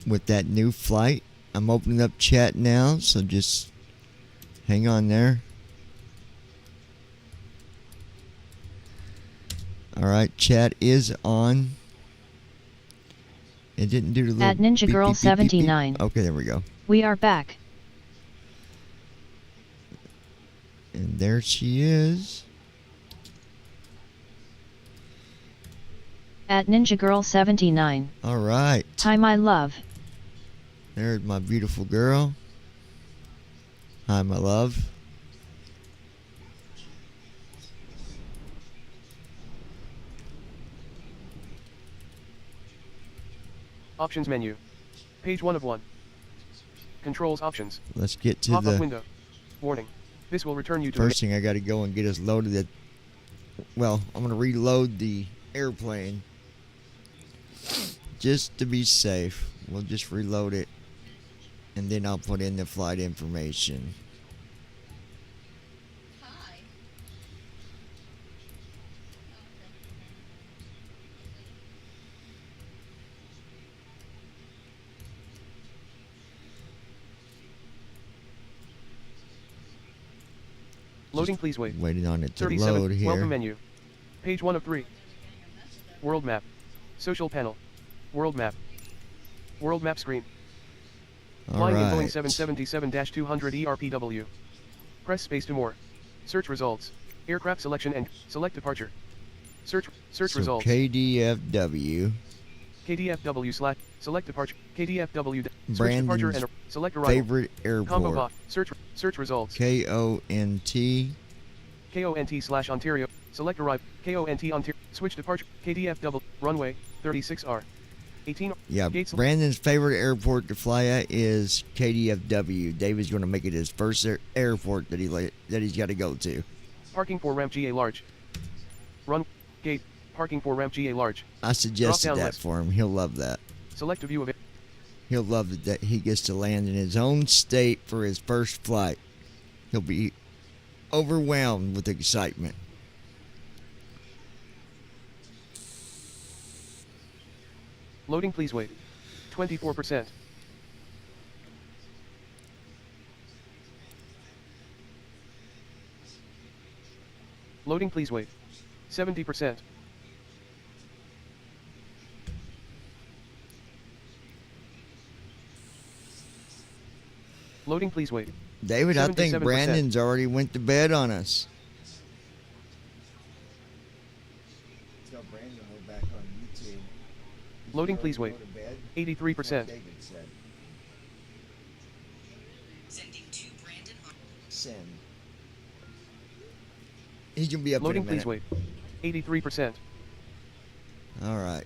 with that new flight. I'm opening up chat now, so just hang on there. Alright, chat is on. It didn't do the little At Ninja beep, Girl beep, beep, beep, beep. 79. Okay, there we go. We are back. And there she is. At Ninja Girl 79. Alright. Hi my love. There's my beautiful girl. Hi, my love. Options menu. Page 1 of 1. Controls options. Let's get to Pop-up the window. Warning. This will return you to first thing. I got to go and get us loaded. At, well, I'm going to reload the airplane just to be safe. We'll just reload it, and then I'll put in the flight information. Loading, please wait. Waiting on it to 37. load here. Welcome menu. Page 1 of 3. World map. Social panel. World map. World map screen. Flying in Boeing 777-200 ERPW. Press space to more. Search results. Aircraft selection and select departure. Search results. KDFW. KDFW slash select departure. KDFW switch Brandon's departure and select arrival. favorite Combo airport. box. Search results. KONT. KONT slash Ontario. Select arrive. KONT Ontario. Switch departure. KDFW. Runway 36R. 18. Yeah, Gates. Brandon's favorite airport to fly at is KDFW. David's going to make it his first airport that he's got to go to. Parking for ramp GA large. Run gate. Parking for ramp GA large. I suggested Drop-down that list. for him. He'll love that. Select a view of it. He'll love it that he gets to land in his own state for his first flight. He'll be overwhelmed with excitement. Loading, please wait. 24%. Loading, please wait. 70%. Loading, please wait. David, I think 77%. Brandon's already went to bed on us. Tell Brandon we're back on YouTube. Loading, please wait. 83%. Sending to Brandon. Send. He's going to be up Loading, in a minute. please wait. 83%. All right.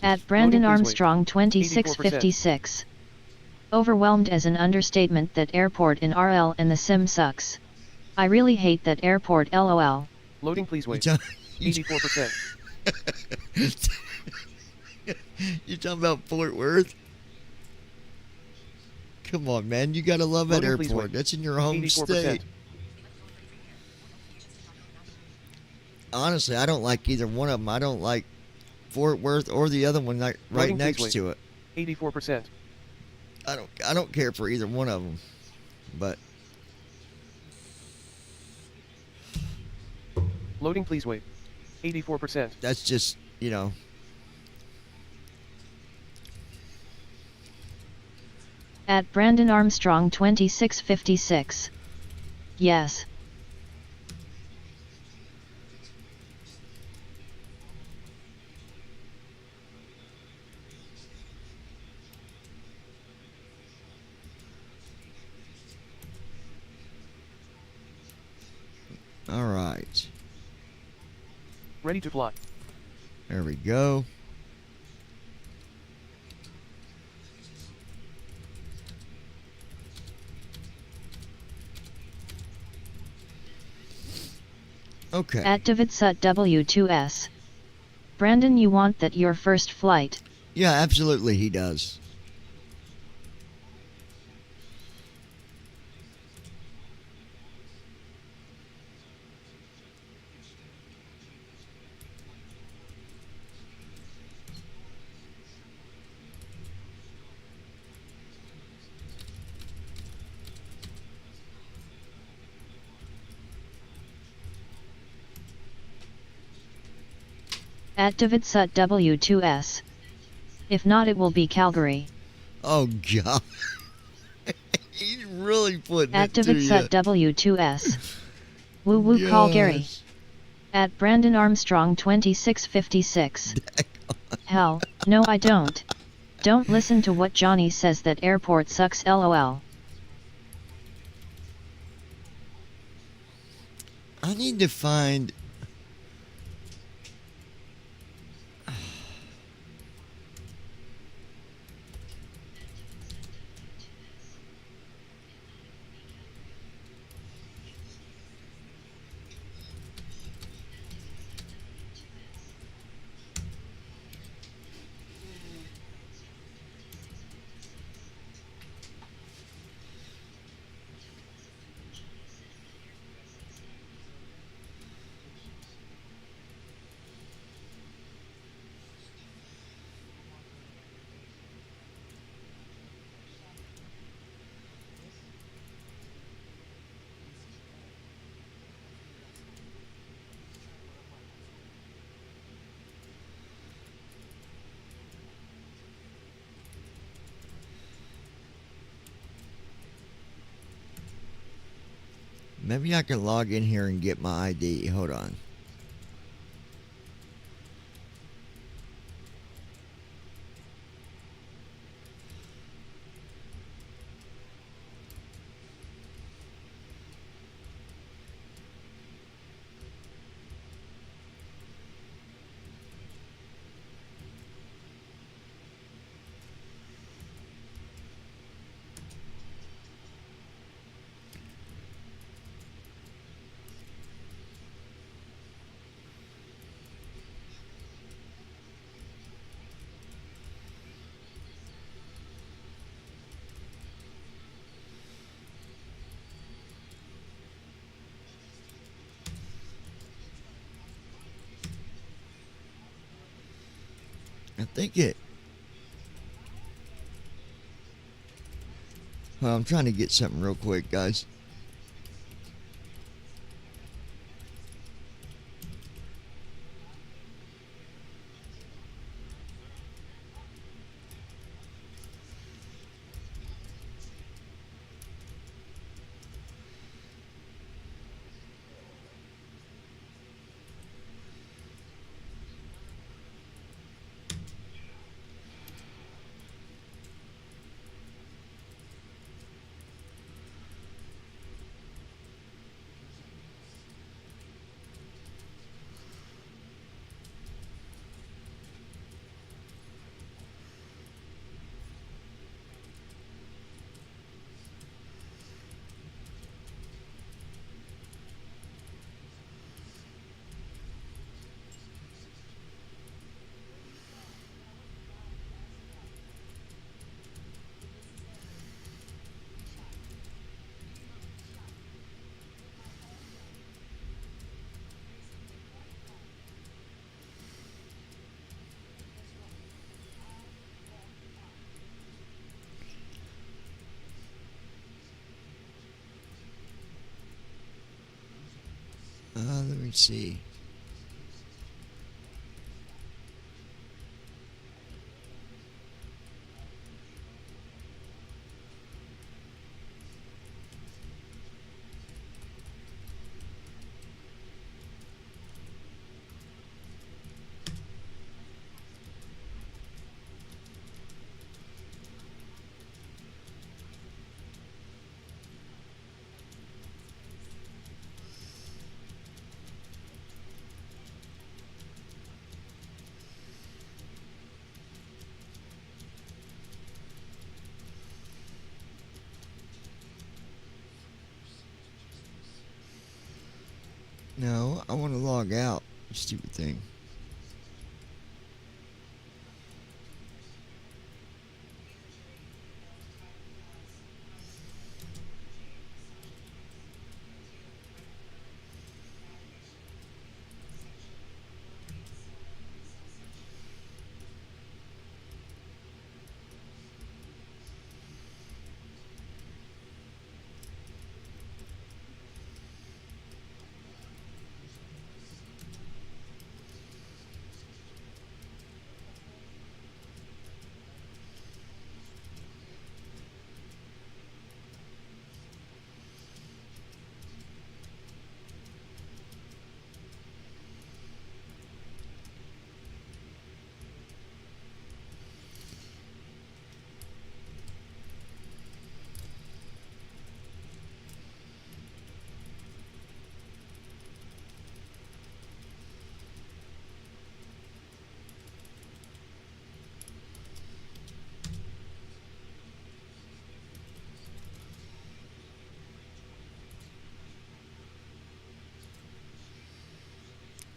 At Brandon Loading, please wait. Armstrong 2656. Overwhelmed as an understatement. That airport in RL and the sim sucks. I really hate that airport lol. Loading, please wait. You 84%. You're talking about Fort Worth? Come on, man. You got to love that Loading, please airport. wait. That's in your home 84%. state. Honestly, I don't like either one of them. I don't like Fort Worth or the other one right Loading, please next wait. to it. 84%. I don't care for either one of them. But Loading, please wait. 84%. that's just, you know, At Brandon Armstrong 2656. Yes. all right. Ready to fly. There we go. Okay. At Davidsut W2S. Brandon, you want that your first flight? Yeah, absolutely he does. At David Sut W2S. If not, it will be Calgary. Oh God. He's really putting At it to David Sut you. W2S. Woo woo Calgary. Yes. At Brandon Armstrong 2656. Hell, no I don't. Don't listen to what Johnny says, that airport sucks lol. I need to find. Maybe I can log in here and get my ID. Hold on. I think it. Well, I'm trying to get something real quick, guys. Let me see. No, I want to log out. Stupid thing.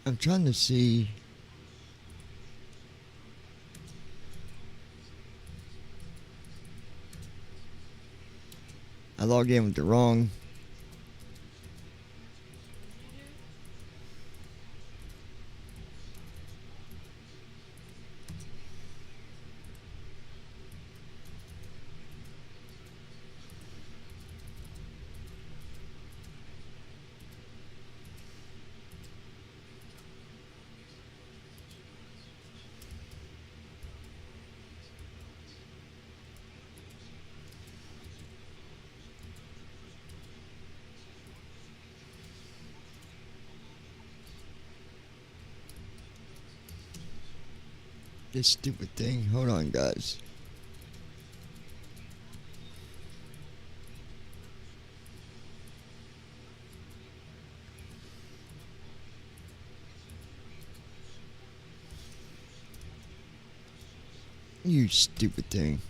I'm trying to see. I logged in with the wrong. This stupid thing. Hold on, guys. You stupid thing.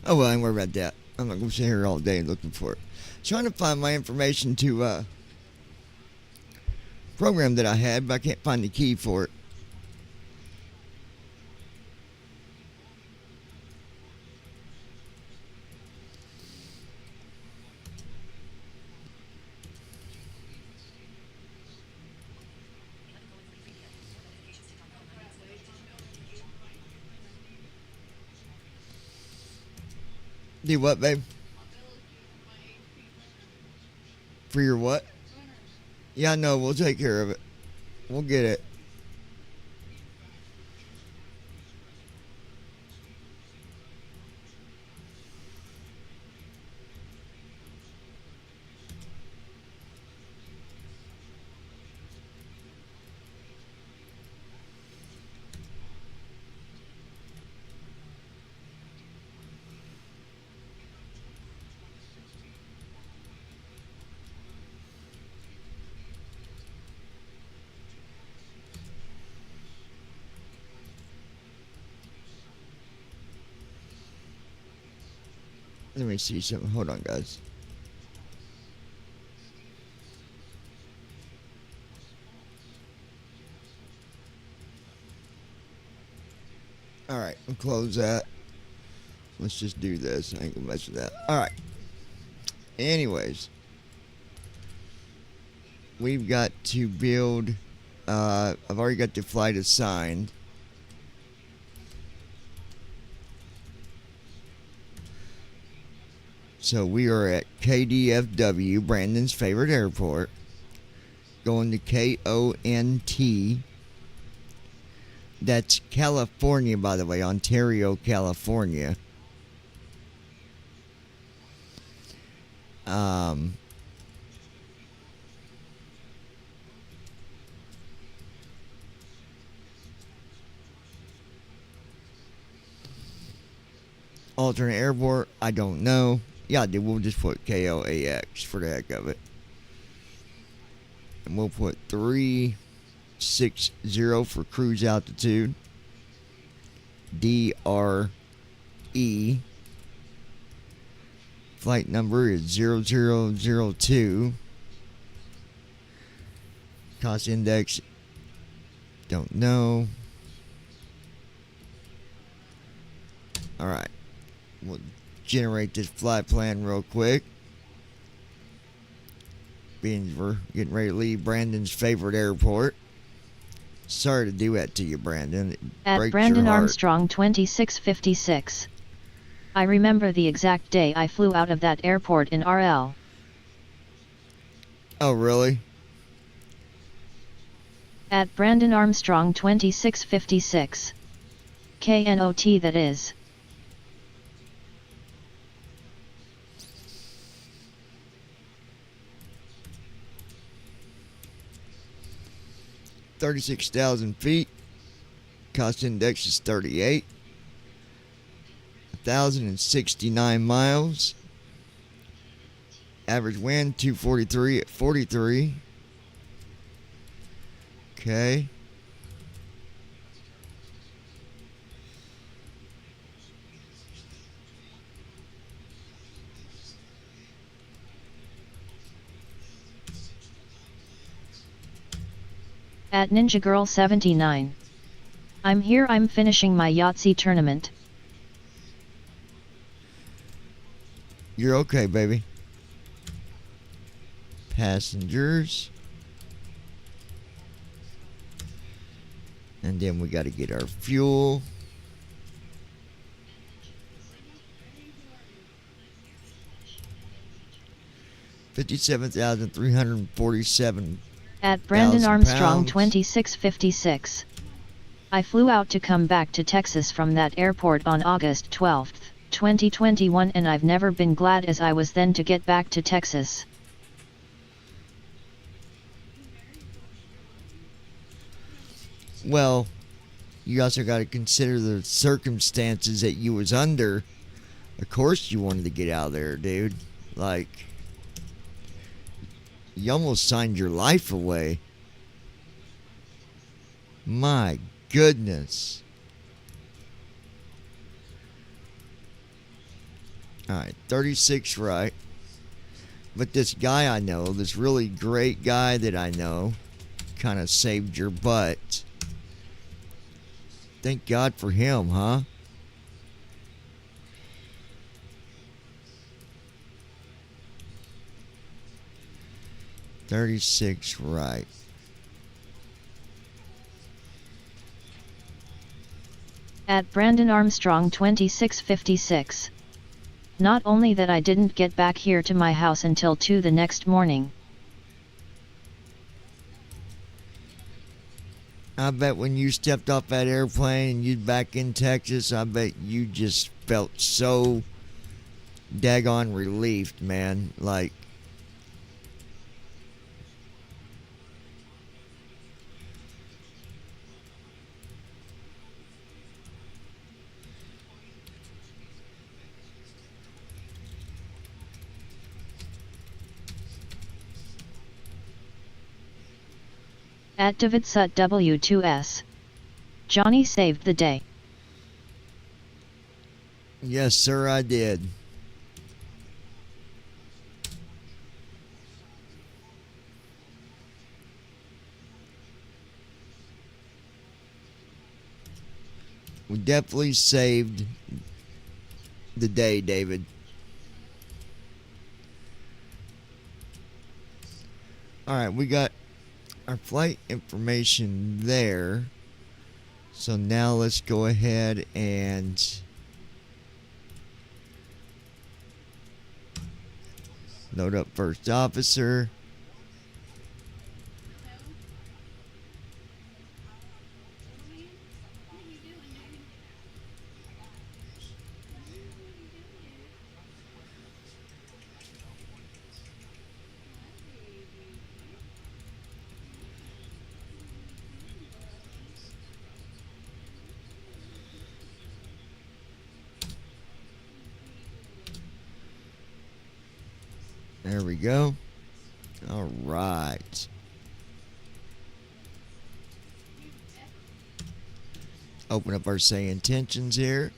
Oh well, I ain't worried about that. I'm not gonna sit here all day looking for it. Trying to find my information to program that I had, but I can't find the key for it. Do what, babe? For your what? Yeah, I know. We'll take care of it. We'll get it. Let me see something. Hold on, guys. Alright, we'll close that. Let's just do this. I ain't gonna mess with that. Alright. Anyways. We've got to build. I've already got the flight assigned. So we are at KDFW, Brandon's favorite airport. Going to KONT. That's California, by the way, Ontario, California. Alternate airport, I don't know. Yeah, dude, we'll just put KOAX for the heck of it. And we'll put 360 for cruise altitude. DRE. Flight number is 0002. Cost index, don't know. Alright. We'll generate this flight plan real quick. Being we're getting ready to leave Brandon's favorite airport. Sorry to do that to you, Brandon. It At breaks Brandon your heart. Armstrong 2656. I remember the exact day I flew out of that airport in RL. Oh, really? At Brandon Armstrong 2656. KNOT that is. $36,000 feet. Cost index is 38. 1,069 miles. Average wind 243 at 43. Okay. At Ninja Girl 79. I'm here, I'm finishing my Yahtzee tournament. You're okay, baby. Passengers. And then we got to get our fuel. $57,347. At Brandon Armstrong pounds. 2656. I flew out to come back to Texas from that airport on August 12, 2021, and I've never been glad as I was then to get back to Texas. Well, you also got to consider the circumstances that you was under. Of course you wanted to get out of there, dude. Like, you almost signed your life away. My goodness. Alright, 36 right. But this guy I know, this really great guy that I know, kind of saved your butt. Thank God for him, huh? $36 right. At Brandon Armstrong 2656. Not only that I didn't get back here to my house until 2 the next morning. I bet when you stepped off that airplane and you'd back in Texas, I bet you just felt so daggone relieved, man. Like, At David Sut W2S. Johnny saved the day. yes, sir, I did. We definitely saved the day, David. Alright, we got our flight information there. So now let's go ahead and load up first officer. There we go. All right. Open up our say intentions here.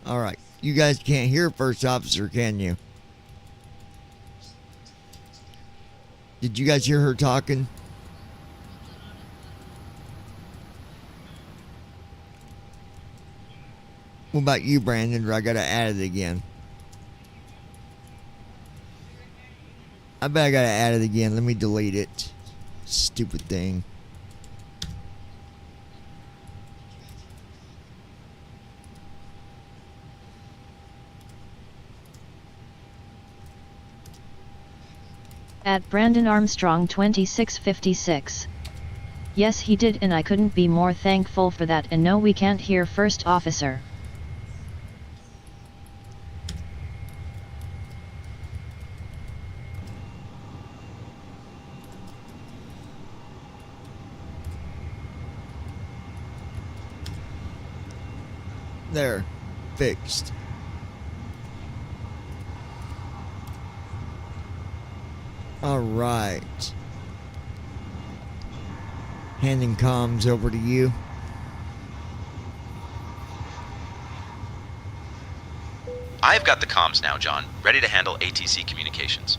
All right. You guys can't hear first officer, can you? Did you guys hear her talking? What about you, Brandon? Or I gotta add it again? I bet I gotta add it again. Let me delete it. Stupid thing. At Brandon Armstrong 2656. Yes, he did, and I couldn't be more thankful for that. And no, we can't hear first officer. There. Fixed. Alright. Handing comms over to you. I've got the comms now, John. Ready to handle ATC communications.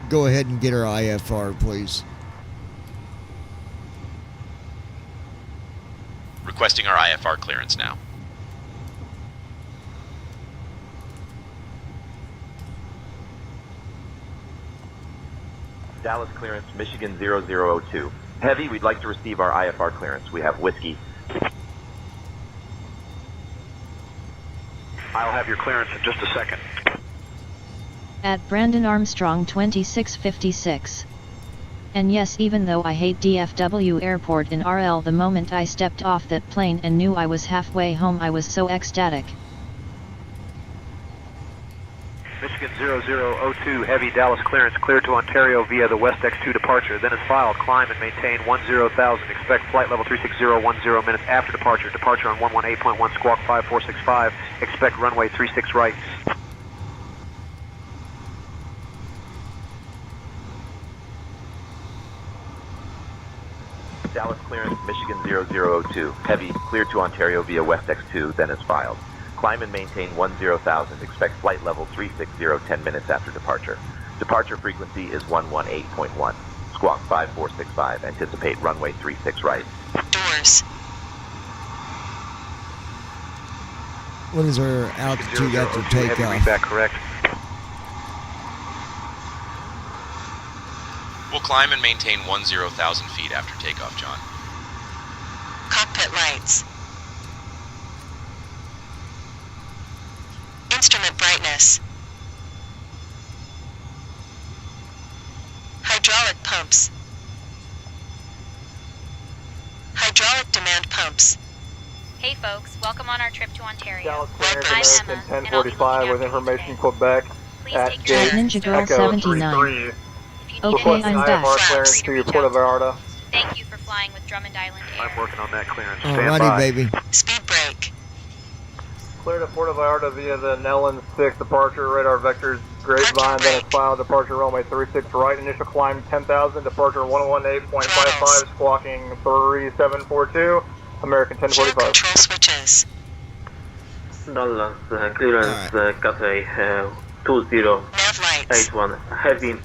Go ahead and get our IFR, please. Requesting our IFR clearance now. Dallas clearance, Michigan 0002. Heavy, we'd like to receive our IFR clearance. We have whiskey. I'll have your clearance in just a second. At Brandon Armstrong 2656. And yes, even though I hate DFW Airport in RL, the moment I stepped off that plane and knew I was halfway home, I was so ecstatic. Michigan 0002, heavy Dallas clearance, clear to Ontario via the West X2 departure. Then is filed, climb and maintain 10,000. Expect flight level 36010 minutes after departure. Departure on 118.1 squawk 5465. Expect runway 36 right. Dallas clearance, Michigan 0002. Heavy, clear to Ontario via West X2, then is filed. Climb and maintain 10,000. Expect flight level 360 10 minutes after departure. Departure frequency is 118.1. Squawk 5465. Anticipate runway 36 right. Doors. What is our altitude after 002, heavy, read takeoff? back correct. We'll climb and maintain 10,000 feet after takeoff, John. Cockpit lights. Instrument brightness. Hydraulic pumps. Hydraulic demand pumps. Hey folks, welcome on our trip to Ontario. Dallas Weapons. clearance, I'm American Emma, and I'll be 1045 looking with after you information today. Quebec Please at take your gate Ninja Girl Echo 79. 33. If you need Okay, anything, I'm back. IFR feel clearance free to reach Puerto out to me. Vallarta. Thank you for flying with Drummond Island Air. I'm working on that clearance. Stand Alrighty, by. baby. Speed brake. Clear to Puerto Vallarta via the Nellen 6 departure, radar vectors, Grapevine, then it's filed, departure runway 36 right, initial climb 10,000, departure 118.55, squawking 3742, American Fuel 1045. control switches. Dallas clearance Cathay 2081. Nav lights. Heavy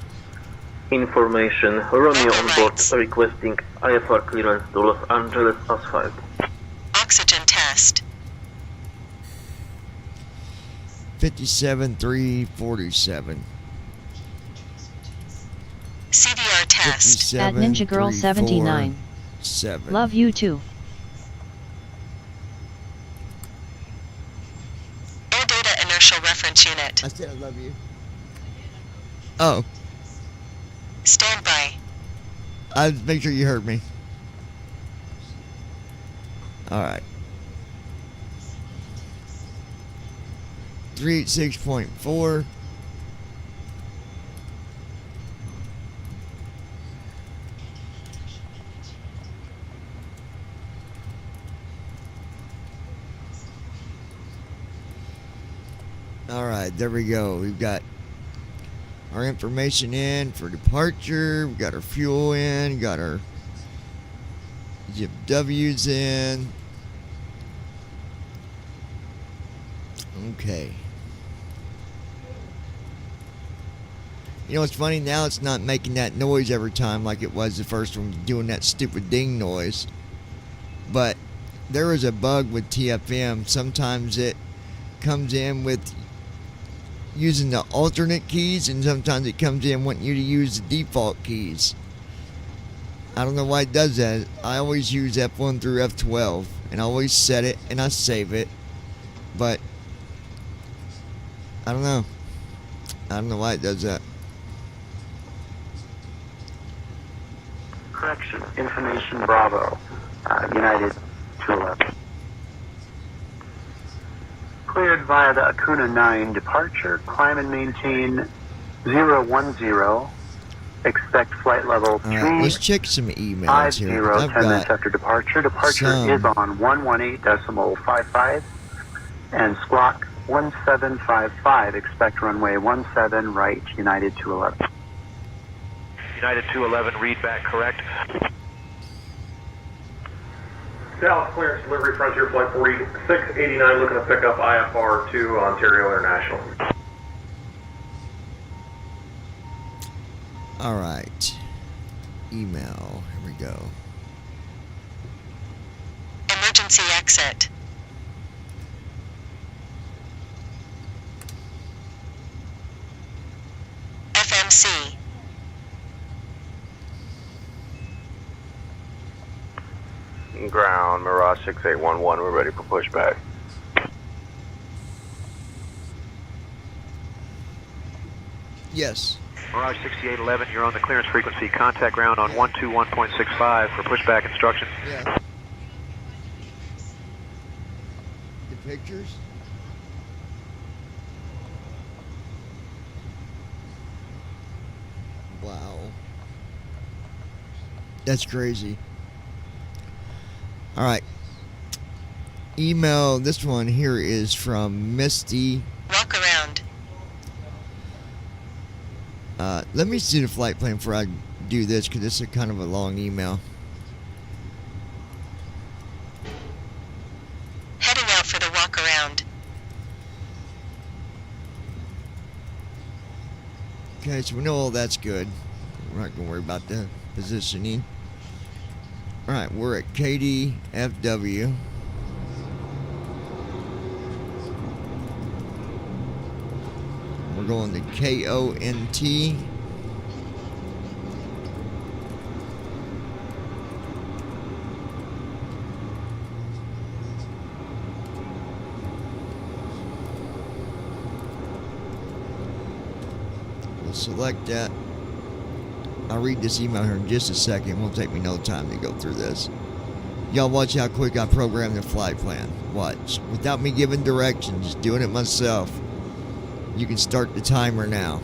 information. Romeo on board requesting IFR clearance to Los Angeles Asphalt. Oxygen test. 57,347. CDR test. At Ninja Girl 79. 7. Love you too. Air data inertial reference unit. I said I love you. Oh, Standby. I make sure you heard me. All right. 386.4. All right, there we go. We've got our information in for departure. We've got our fuel in. Got our zip W's in. Okay. You know what's funny? Now it's not making that noise every time like it was the first one, doing that stupid ding noise. But there is a bug with TFM. Sometimes it comes in with using the alternate keys, and sometimes it comes in wanting you to use the default keys. I don't know why it does that. I always use F1 through F12, and I always set it and I save it. But I don't know. I don't know why it does that. Correction. Information Bravo. United 211. Cleared via the Acuna 9 departure. Climb and maintain 010. Expect flight level Alright, let's check some emails here. 350, I've 10 minutes got after departure. Departure some. is on 118.55 and squawk 1755. Expect runway 17 right, United 211. United 211, read back correct. Dallas clearance delivery Frontier Flight 4689 looking to pick up IFR to Ontario International. Alright. Email. Here we go. Emergency exit. FMC. Ground, Mirage 6811, we're ready for pushback. Yes. Mirage 6811, you're on the clearance frequency. Contact ground on 121.65 for pushback instructions. Yeah. The pictures? Wow. That's crazy. Alright. Email, this one here is from Misty. Walk around. Let me see the flight plan before I do this, because this is kind of a long email. Heading out for the walk around. Okay, so we know all that's good. We're not going to worry about the positioning. Alright, we're at KDFW. We're going to KONT. We'll select that. I'll read this email here in just a second. It won't take me no time to go through this. Y'all watch how quick I program the flight plan. Watch. Without me giving directions, doing it myself. You can start the timer now.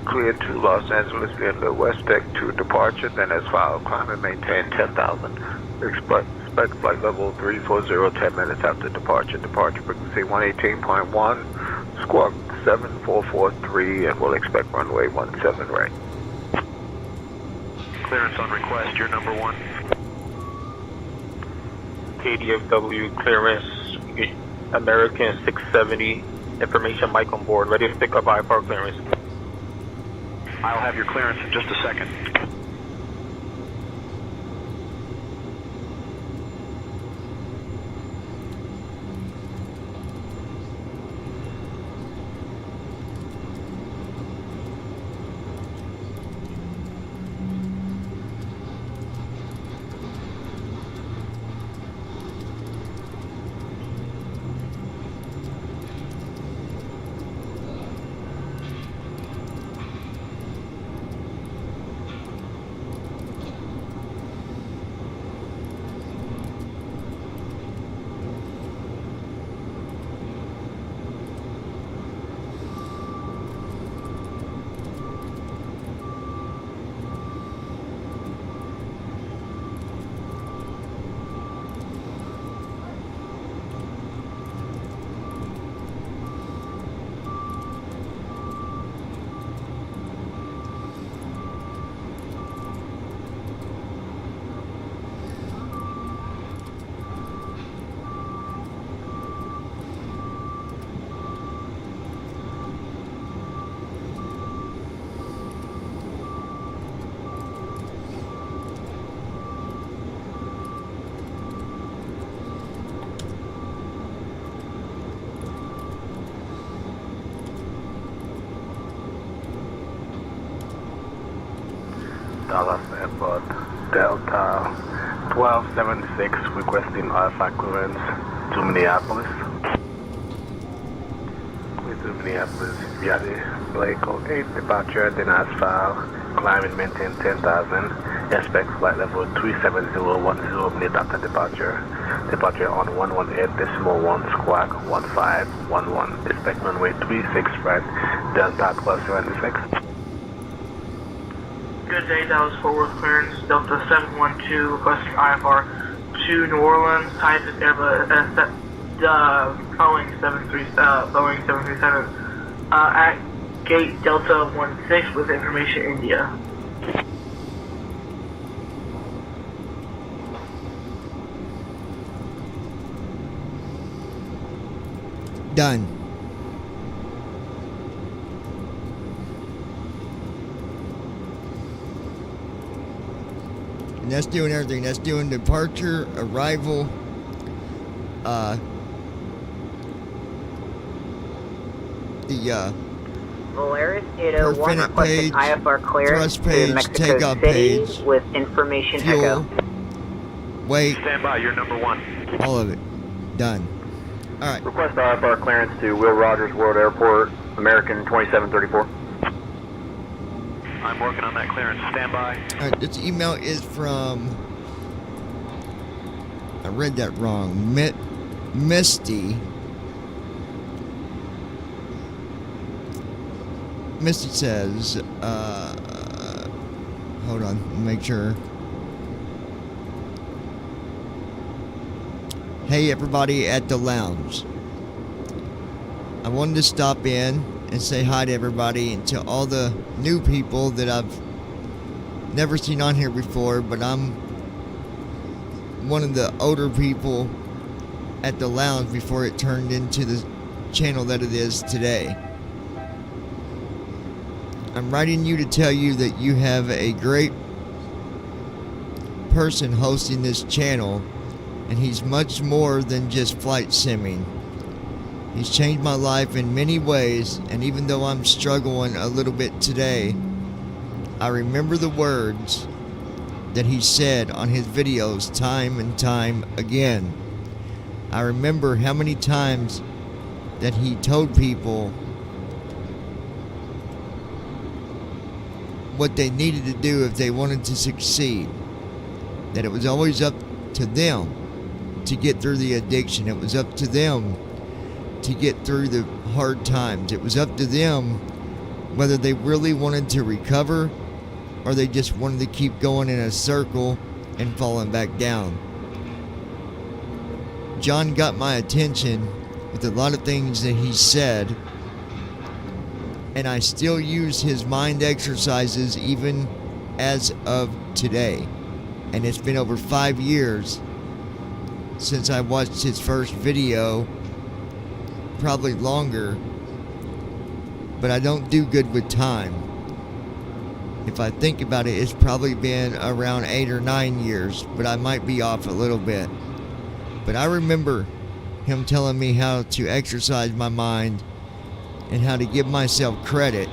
Clear to Los Angeles in the West Deck to departure, then as filed. Climb and maintain 10,000. Expect flight level 340, 10 minutes after departure. Departure frequency 118.1, squawk 7443, and we'll expect runway 17 right. Clearance on request, you're number one. KDFW clearance, American 670, information mic on board, ready to pick up IFR clearance. I'll have your clearance in just a second. Dallas Airport, Delta 1276 requesting Alpha clearance to Minneapolis. With to Minneapolis, via the Blake Code 8 departure, then as filed, climb and maintain 10,000, expect flight level 37010 minute after departure. Departure on 118.1 squawk 1511. Expect runway 36 right, Delta 1276. Good day, Dallas Fort Worth clearance, Delta 712 requesting IFR to New Orleans, type is Airbus, Boeing 737, at gate Delta 16 with information India. Done. And that's doing everything. That's doing departure, arrival, Volaris 801 perfect requesting page, IFR clearance thrust page, to Mexico takeoff City page, with information fuel, Echo. weight, Stand by, you're number one. all of it. Done. All right. Request IFR clearance to Will Rogers World Airport, American 2734. I'm working on that clearance. Stand by. All right, this email is from, I read that wrong, Misty. Misty says, hold on, make sure. Hey everybody at the lounge. I wanted to stop in and say hi to everybody and to all the new people that I've never seen on here before, but I'm one of the older people at the lounge before it turned into the channel that it is today. I'm writing you to tell you that you have a great person hosting this channel, and he's much more than just flight simming. He's changed my life in many ways, and even though I'm struggling a little bit today, I remember the words that he said on his videos time and time again. I remember how many times that he told people what they needed to do if they wanted to succeed. That it was always up to them to get through the addiction. It was up to them to get through the hard times. It was up to them whether they really wanted to recover or they just wanted to keep going in a circle and falling back down. John got my attention with a lot of things that he said, and I still use his mind exercises even as of today. And it's been over 5 years since I watched his first video, probably longer, but I don't do good with time. If I think about it, it's probably been around 8 or 9 years, but I might be off a little bit. But I remember him telling me how to exercise my mind and how to give myself credit,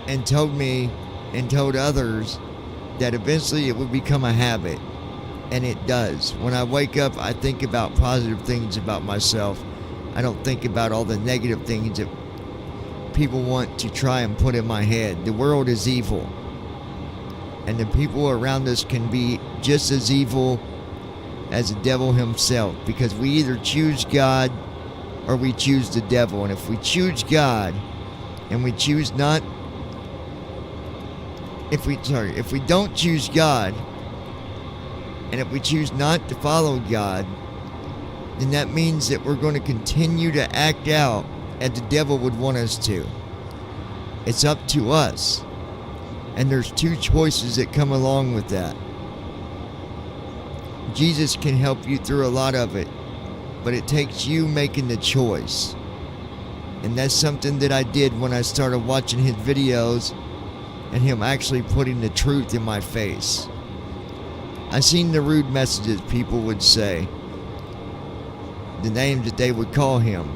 and told me and told others that eventually it would become a habit. And it does. When I wake up, I think about positive things about myself. I don't think about all the negative things that people want to try and put in my head. The world is evil, and the people around us can be just as evil as the devil himself, because we either choose God or we choose the devil. And if we choose God and we choose not, if we don't choose God, and if we choose not to follow God, then that means that we're going to continue to act out as the devil would want us to. It's up to us. And there's two choices that come along with that. Jesus can help you through a lot of it, but it takes you making the choice. And that's something that I did when I started watching his videos and him actually putting the truth in my face. I seen the rude messages people would say, the names that they would call him.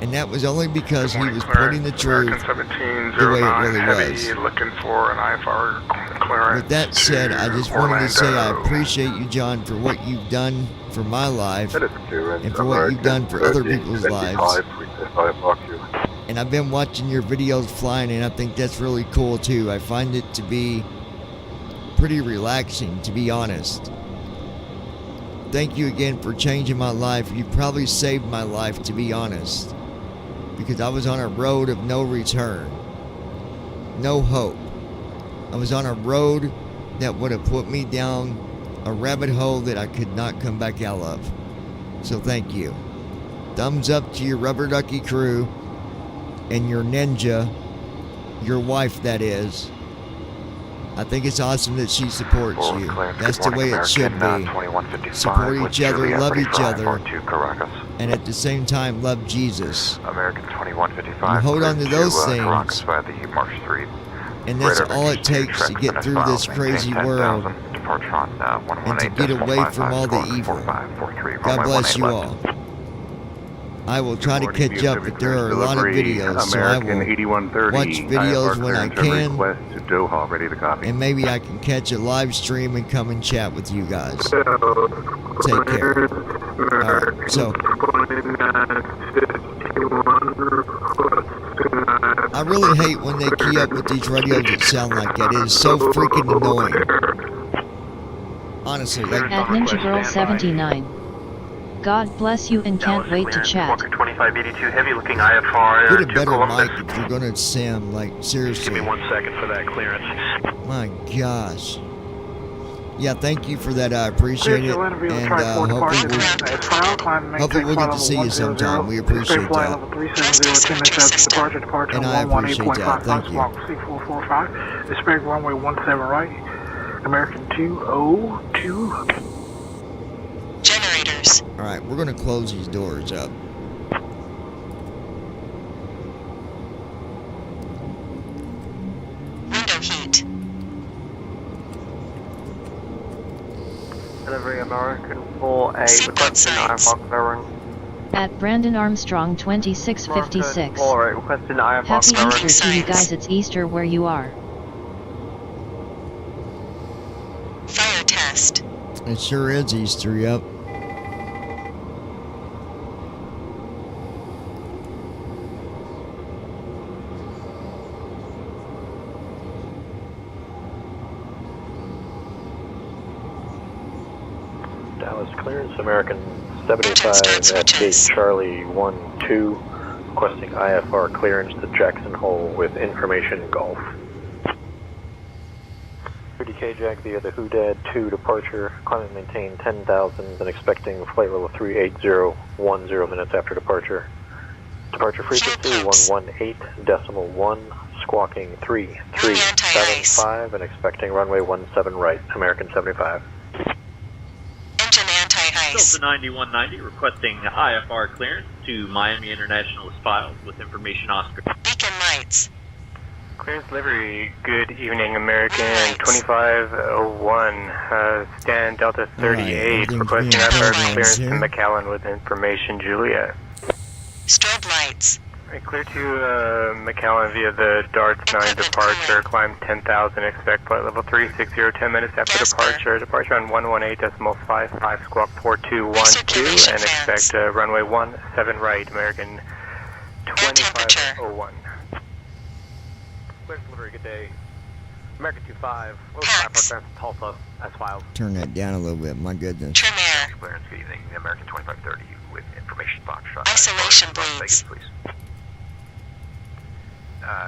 And that was only because he was putting the truth the way it really was. Looking for an IFR clearance. With that said, I just wanted to say I appreciate you, John, for what you've done for my life and for what you've done for other people's lives. And I've been watching your videos flying, and I think that's really cool too. I find it to be pretty relaxing, to be honest. Thank you again for changing my life. You probably saved my life, to be honest, because I was on a road of no return, no hope. I was on a road that would have put me down a rabbit hole that I could not come back out of. So thank you. Thumbs up to your Rubber Ducky crew and your ninja, your wife that is. I think it's awesome that she supports you. That's the way it should be. Support each other, love each other, and at the same time love Jesus. American 2155. You hold on to those things, Caracas via the Marsh Street. and that's all it takes to get through this crazy world and to get away from all the evil. God bless you all. I will try to catch up, but there are a lot of videos, so I will watch videos when I can, and maybe I can catch a live stream and come and chat with you guys. Take care. Alright, so I really hate when they key up with these radios that sound like that. It is so freaking annoying. Honestly, like At Ninja Girl 79. God bless you and can't wait to chat. 2582 heavy looking IFR. Get a better mic if you're gonna sim, like seriously. Give me 1 second for that clearance. My gosh. Yeah, thank you for that. I appreciate it, and hopefully we'll get to see you sometime. We appreciate that, and I appreciate that. Thank you. Expect runway 17 right. American 202. Generators. All right, we're gonna close these doors up. Window heat. Delivery American 4A, requesting IFR clearance. At Brandon Armstrong 2656. Alright, requesting IFR Happy clearance. Easter to you guys. It's Easter where you are. Fire test. It sure is Easter, yep. Dallas clearance, American 75 at gate Charlie 12, requesting IFR clearance to Jackson Hole with information Golf. 30K Jack via the Hoodad 2 departure, climb and maintain 10,000 and expecting flight level 38010 minutes after departure. Departure frequency 118.1, squawking 3375 and expecting runway 17 right, American 75. Engine anti-ice. Delta 9190 requesting IFR clearance to Miami International is filed with information Oscar. Beacon lights. Clearance delivery, good evening, American 2501, Stan Delta 38, requesting IFR clearance to McAllen with information Juliet. Strobe lights. Clear to McAllen via the Darts 9 departure, climb 10,000, expect flight level 360, 10 minutes after departure, departure on 118.55, squawk 4212, and expect runway 17 right, American 2501. Clear delivery, good day. American 25, Tulsa, as filed. Turn that down a little bit, my goodness. Trim air. Clearance, good evening, American 2530 with information Foxtrot. Isolation bleeds.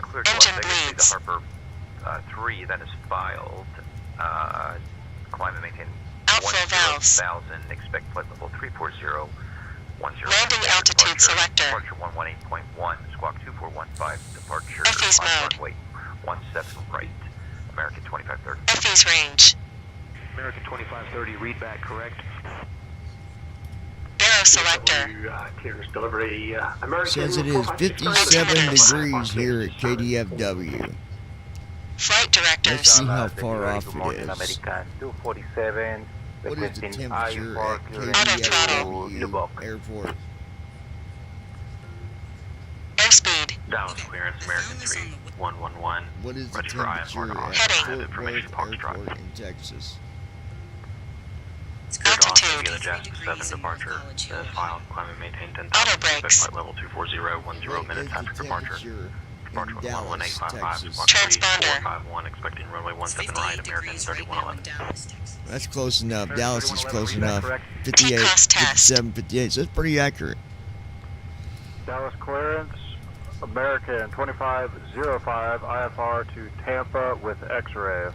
Clear to Las Vegas, the Harper 3 that is filed. Climb and maintain Outflow valves. 10,000, expect flight level 34010. Landing altitude selector. Departure 118.1, squawk 2415, departure FE's on mode. runway 17 right, American 2530. FE's range. American 2530, read back correct. Barrow selector. Clearance delivery, American Says it is 57 degrees here at KDFW. Flight directors. Let's see how far off it is. American 247, What is the temperature at Auto throttle. KDFW Airport? Dallas clearance, American 3111. What is the Ready for temperature IFR at Have Fort information Worth Parks Drive. Airport in Texas? Altitude. Via the Jasper 7 departure. As filed, climb and maintain 10,000. Auto brakes. Flight level 240, 10 minutes after departure. Departure in Dallas, 11855, Texas? Squawk Transponder. 3451, expecting runway 17 right, American 3111. That's close enough. Dallas is close enough. 58, T-cost test. 57, 58. So it's pretty accurate. Dallas clearance, American 2505, IFR to Tampa with X-ray.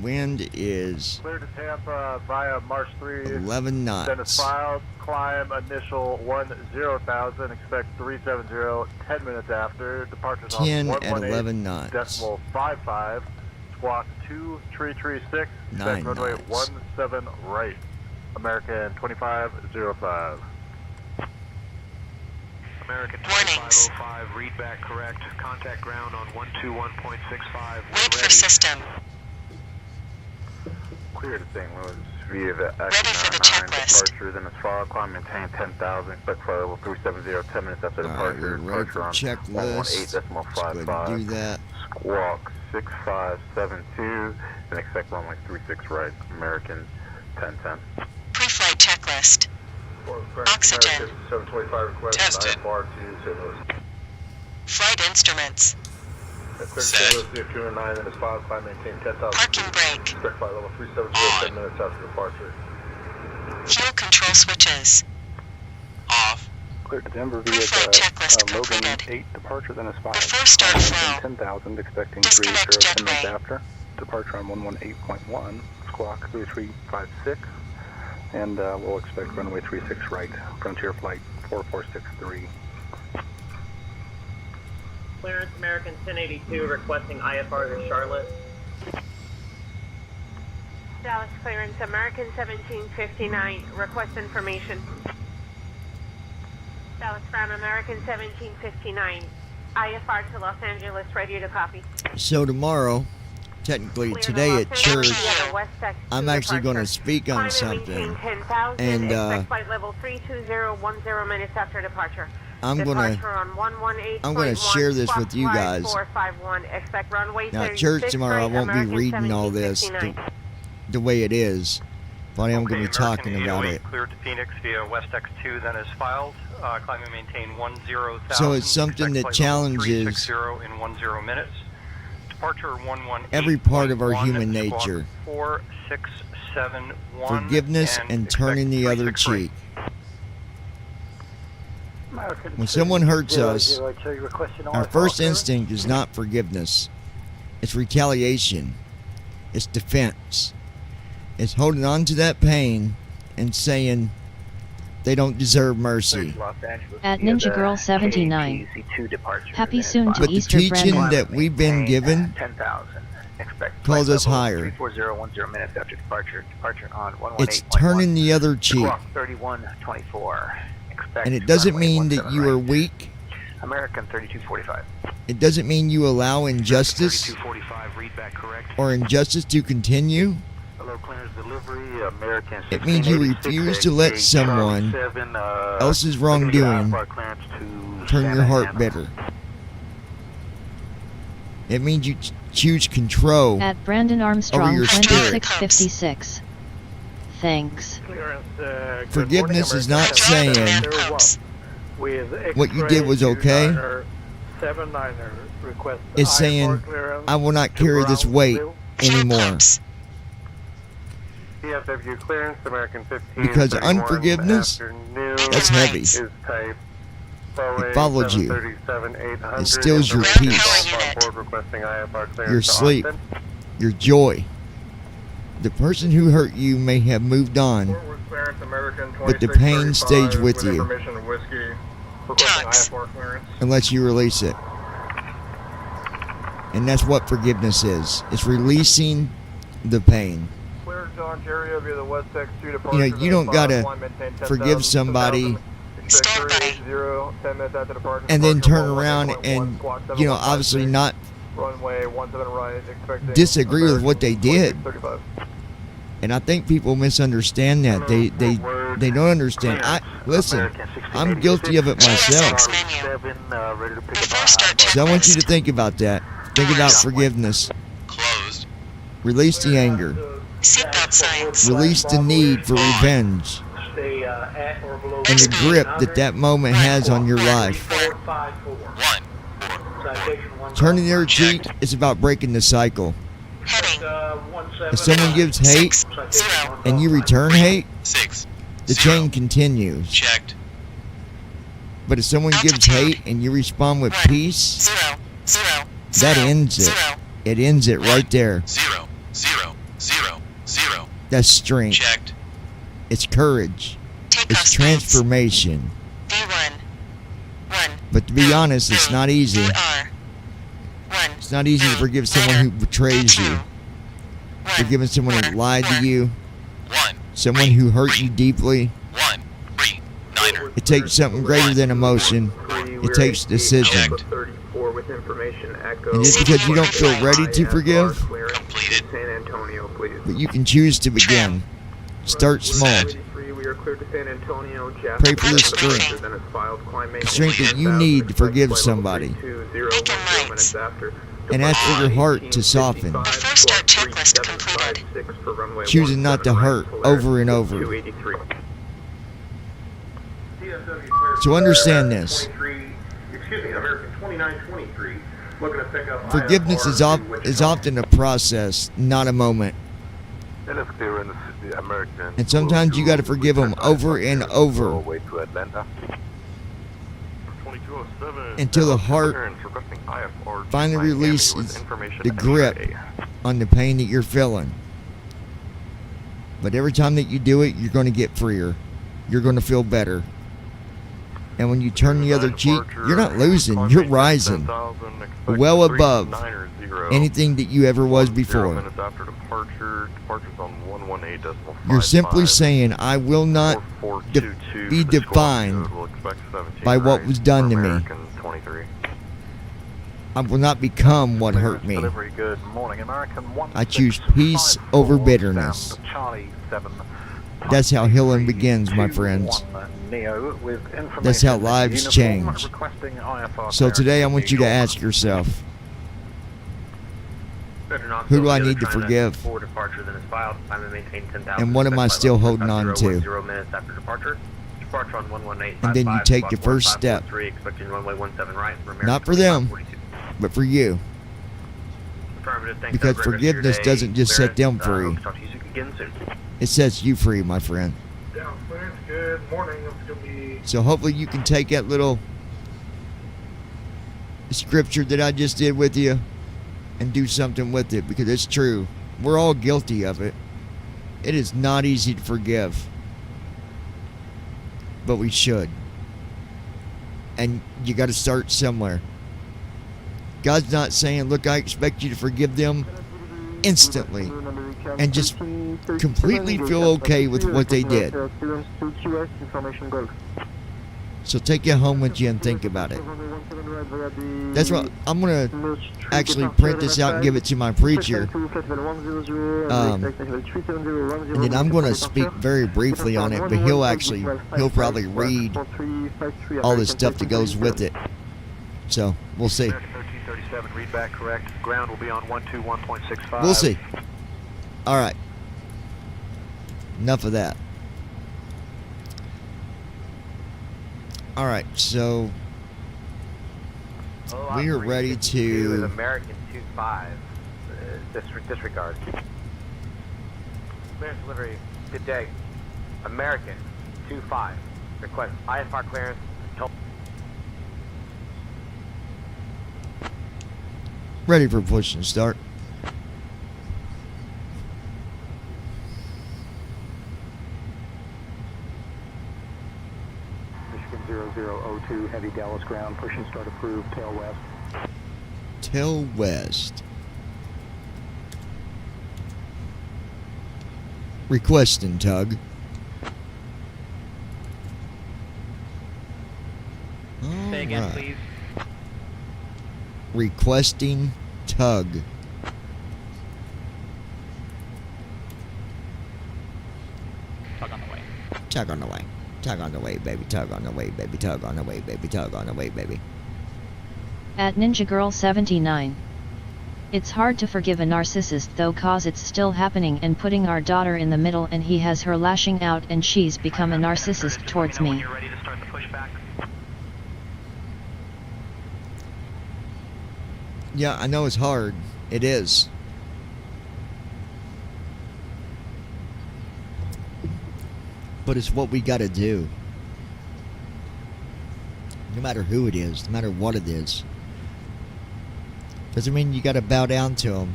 Wind is Clear to Tampa via March 3. 11 Then it's knots. filed. Climb initial 10,000. Expect 370. 10 minutes after. Departures 10 on at 118 11 knots. decimal 55. Squawk 2336. 9 Expect runway knots. 17 right. American 2505. American Warnings. 2505, read back correct. Contact ground on 121.65. Wait for system. Clear to St. Louis via the Ready for the checklist. departure. Then it's filed. Climb maintain 10,000. Expect flight level 370. 10 minutes after All right, departure. we're ready Departure for on checklist. 118 decimal Let's go ahead and 55. do that. Squawk 6572. And expect runway 36 right. American 1010. Pre-flight checklist. Oxygen. 725 request. Tested. IFR to St. Louis. Flight instruments. Set. 209. Then it's filed. Climb maintain 10,000. Parking brake. Expect flight level 370. On. 10 minutes after departure. Fuel control switches. Off. Clear to Denver via Pre-flight checklist Logan completed. 8 departure, then is 5. Before start flow. 10,000, expecting Disconnect 30 10 minutes jetway. after. Departure on 118.1, squawk 3356, and we'll expect runway 36 right, Frontier Flight 4463. Clearance American 1082 requesting IFR to Charlotte. Dallas clearance, American 1759, request information. Dallas ground, American 1759, IFR to Los Angeles, ready to copy. So tomorrow, technically Clear to today Los at Angeles church, via West X2 I'm actually going to departure. speak on Climb and something. maintain 10,000, And, expect flight level 32010 minutes after departure. I'm Departure on 118.1, I'm gonna share this with you guys. 451, expect runway Now, 36 church tomorrow, I right, won't be American reading all this 1759. the way it is, but I am going to be talking about it. Clear to Phoenix via West X2, then is filed. Climb and maintain 10,000. So it's something that challenges 360 in 10 minutes. Departure 118. every part of our human nature. 4671. Forgiveness and turning the other cheek. When someone hurts us, our first instinct is not forgiveness. It's retaliation. It's defense. It's holding on to that pain and saying they don't deserve mercy. At Ninja Girl 79. Happy soon to But the Easter, teaching Brandon. that we've been given 10,000. Expect calls us flight level higher. 34010 minutes after departure. Departure on 118.1. It's turning the other cheek. Squawk 3124. Expect And it doesn't runway mean that 17 you are right. weak. American 3245. It doesn't mean you allow injustice 3245, read back correct. or injustice to continue. Hello, clearance delivery, American It means you 1686, refuse to let someone 7, else's wrongdoing clearance to turn your Santa heart Ana. bitter. It means you choose control At Brandon Armstrong your spirit. 2656. Thanks. Forgiveness is not saying what you did was okay. It's saying I will not carry this weight anymore. PFW clearance, American 15. Because unforgiveness, that's heavy. It followed you. It steals your peace, your sleep, your joy. The person who hurt you may have moved on, but the pain stays with you unless you release it. And that's what forgiveness is. It's releasing the pain. Ontario via the West X2 You departure. know, you don't gotta forgive somebody and then turn around and, you know, obviously not disagree with what they did. And I think people misunderstand that. They don't understand. Listen, I'm guilty of it myself. So I want you to think about that. Think about forgiveness. Closed. Release the anger. Seatbelt signs. Release the need for revenge. And the grip that moment has on your life. Turning the other cheek is about breaking the cycle. If someone gives hate and you return hate, the chain continues. Checked. But if someone gives hate and you respond with peace, that ends it. It ends it right there. 0, 0, 0, 0. That's strength. Checked. It's courage. It's transformation. V1. 1. But to be honest, it's not easy. VR. 1. It's not easy to forgive someone who betrays you. Forgiving someone who lied to you. Someone who hurt you deeply. It takes something greater than emotion. It takes decision. And just because you don't feel ready to forgive, but you can choose to begin. Start small. Pray for the strength. The strength that you need to forgive somebody. And ask for your heart to soften. Before start checklist completed. Choosing not to hurt over and over. So understand this. Forgiveness is often a process, not a moment. And sometimes you got to forgive them over and over until the heart finally releases the grip on the pain that you're feeling. But every time that you do it, you're going to get freer. You're going to feel better. And when you turn the other cheek, you're not losing, you're rising. Well above anything that you ever was before. You're simply saying, I will not be defined by what was done to me. I will not become what hurt me. I choose peace over bitterness. That's how healing begins, my friends. That's how lives change. So today I want you to ask yourself, who do I need to forgive? And what am I still holding on to? And then you take your first step. Not for them, but for you. Because forgiveness doesn't just set them free. It sets you free, my friend. Good morning. So hopefully you can take that little scripture that I just did with you and do something with it, because it's true. We're all guilty of it. It is not easy to forgive, but we should. And you got to start somewhere. God's not saying, look, I expect you to forgive them instantly and just completely feel okay with what they did. So take it home with you and think about it. That's what I'm going to actually print this out and give it to my preacher. And then I'm going to speak very briefly on it, but he'll probably read all the stuff that goes with it. So we'll see. 1337, read back correct. Ground will be on 121.65. We'll see. All right. Enough of that. All right, so we are ready to. American 25. Disregard. Clearance delivery. Good day. American 25. Request IFR clearance. Ready for push and start. Michigan 0002, heavy Dallas ground, push and start approved, tail west. Tail west. Requesting tug. Say again, please. Requesting tug. Tug on the way. Tug on the way. Tug on the way, baby. Tug on the way, baby. Tug on the way, baby. Tug on the way, baby. At Ninja Girl 79. It's hard to forgive a narcissist though, cause it's still happening and putting our daughter in the middle, and he has her lashing out and she's become a narcissist towards me. Yeah, I know it's hard. It is. But it's what we gotta do. No matter who it is, no matter what it is. Doesn't mean you gotta bow down to them.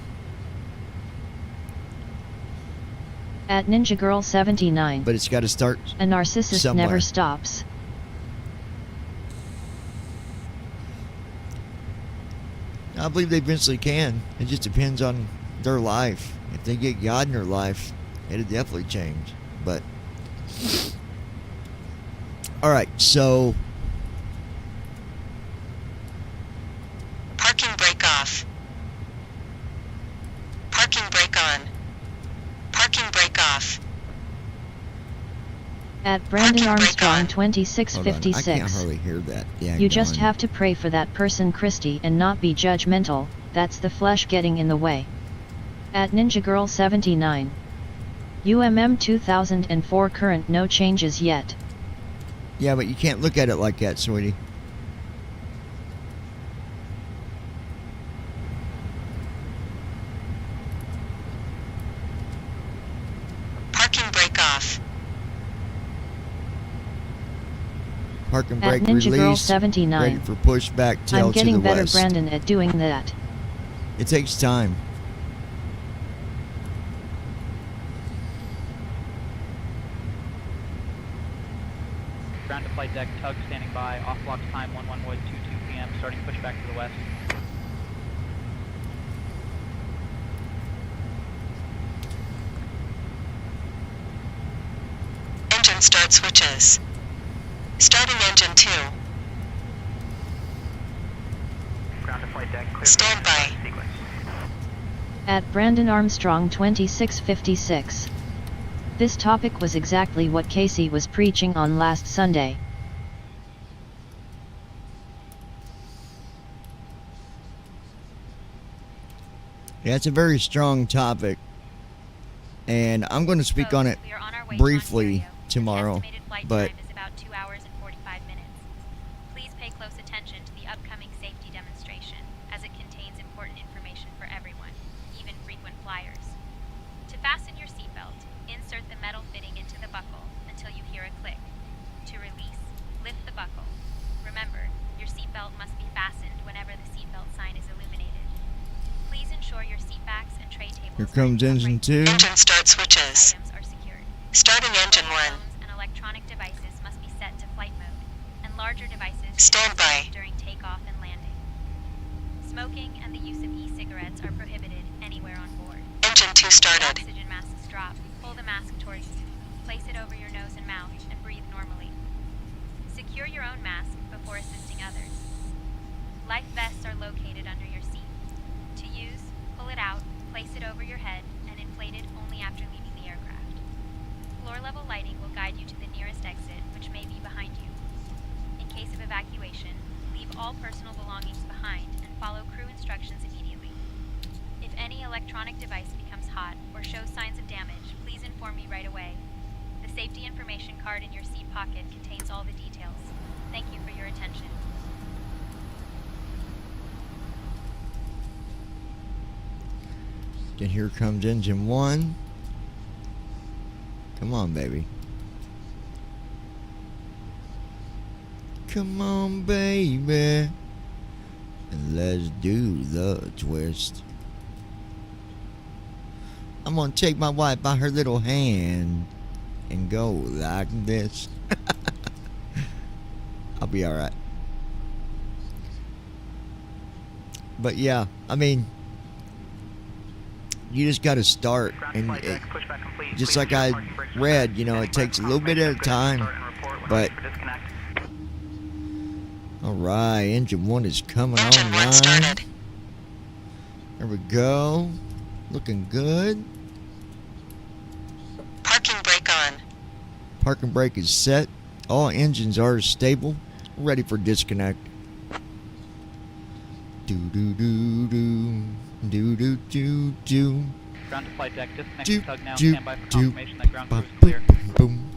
At Ninja Girl 79. But it's gotta start a narcissist somewhere. never stops. I believe they eventually can. It just depends on their life. If they get God in their life, it'll definitely change. But alright, so Parking brake off. Parking brake on. Parking brake off. At Brandon Armstrong hold on, I 2656. can't hardly hear that. Yeah, You just have to pray for that person, Christy, and not be judgmental. That's the flesh getting in the way. At Ninja Girl 79. UMM 2004 current, no changes yet. Yeah, but you can't look at it like that, sweetie. Parking brake off. Parking At brake Ninja Girl release. 79. Ready for pushback, tail I'm getting to the better, west. Brandon, at doing that. It takes time. Ground to flight deck, tug standing by, off blocks time 11:22 p.m., starting pushback to the west. Engine start switches. Starting engine 2. Ground to flight deck, clear. Stand by. Sequence. At Brandon Armstrong 2656. This topic was exactly what Casey was preaching on last Sunday. Yeah, it's a very strong topic. And I'm going to speak on it briefly tomorrow. But is about 2 hours and 45 minutes. Please pay close attention to the upcoming safety demonstration, as it contains important information for everyone, even frequent flyers. To fasten your seatbelt, insert the metal fitting into the buckle until you hear a click. To release, lift the buckle. Remember, your seatbelt must be fastened whenever the seatbelt sign is illuminated. Please ensure your seatbacks and tray tables. here comes engine 2. Engine start switches. Items are secured. Starting engine 1. Phones and electronic devices must be set to flight mode, and larger devices Stand by. during takeoff and landing. Smoking and the use of e-cigarettes are prohibited anywhere on board. Engine 2 started. Oxygen masks drop. Pull the mask towards you. Place it over your nose and mouth and breathe normally. Secure your own mask before assisting others. Life vests are located under your seat. To use, pull it out, place it over your head, and inflate it only after leaving the aircraft. Floor level lighting will guide you to the nearest exit, which may be behind you. In case of evacuation, leave all personal belongings behind and follow crew instructions immediately. If any electronic device becomes hot or shows signs of damage, please inform me right away. The safety information card in your seat pocket contains all the details. Thank you for your attention. Then here comes engine 1. Come on, baby. Come on, baby. And let's do the twist. I'm gonna take my wife by her little hand and go like this. I'll be alright. But yeah, I mean, you just gotta start. And it, just like I read, you know, it takes a little bit at a time. But alright, engine 1 is coming online. There we go. Looking good. Parking brake on. Parking brake is set. All engines are stable, ready for disconnect. Do do do do do do do do. Ground to flight deck, disconnect Do, the tug now. do, Stand by for do, confirmation that ground crew is boom, clear. boom.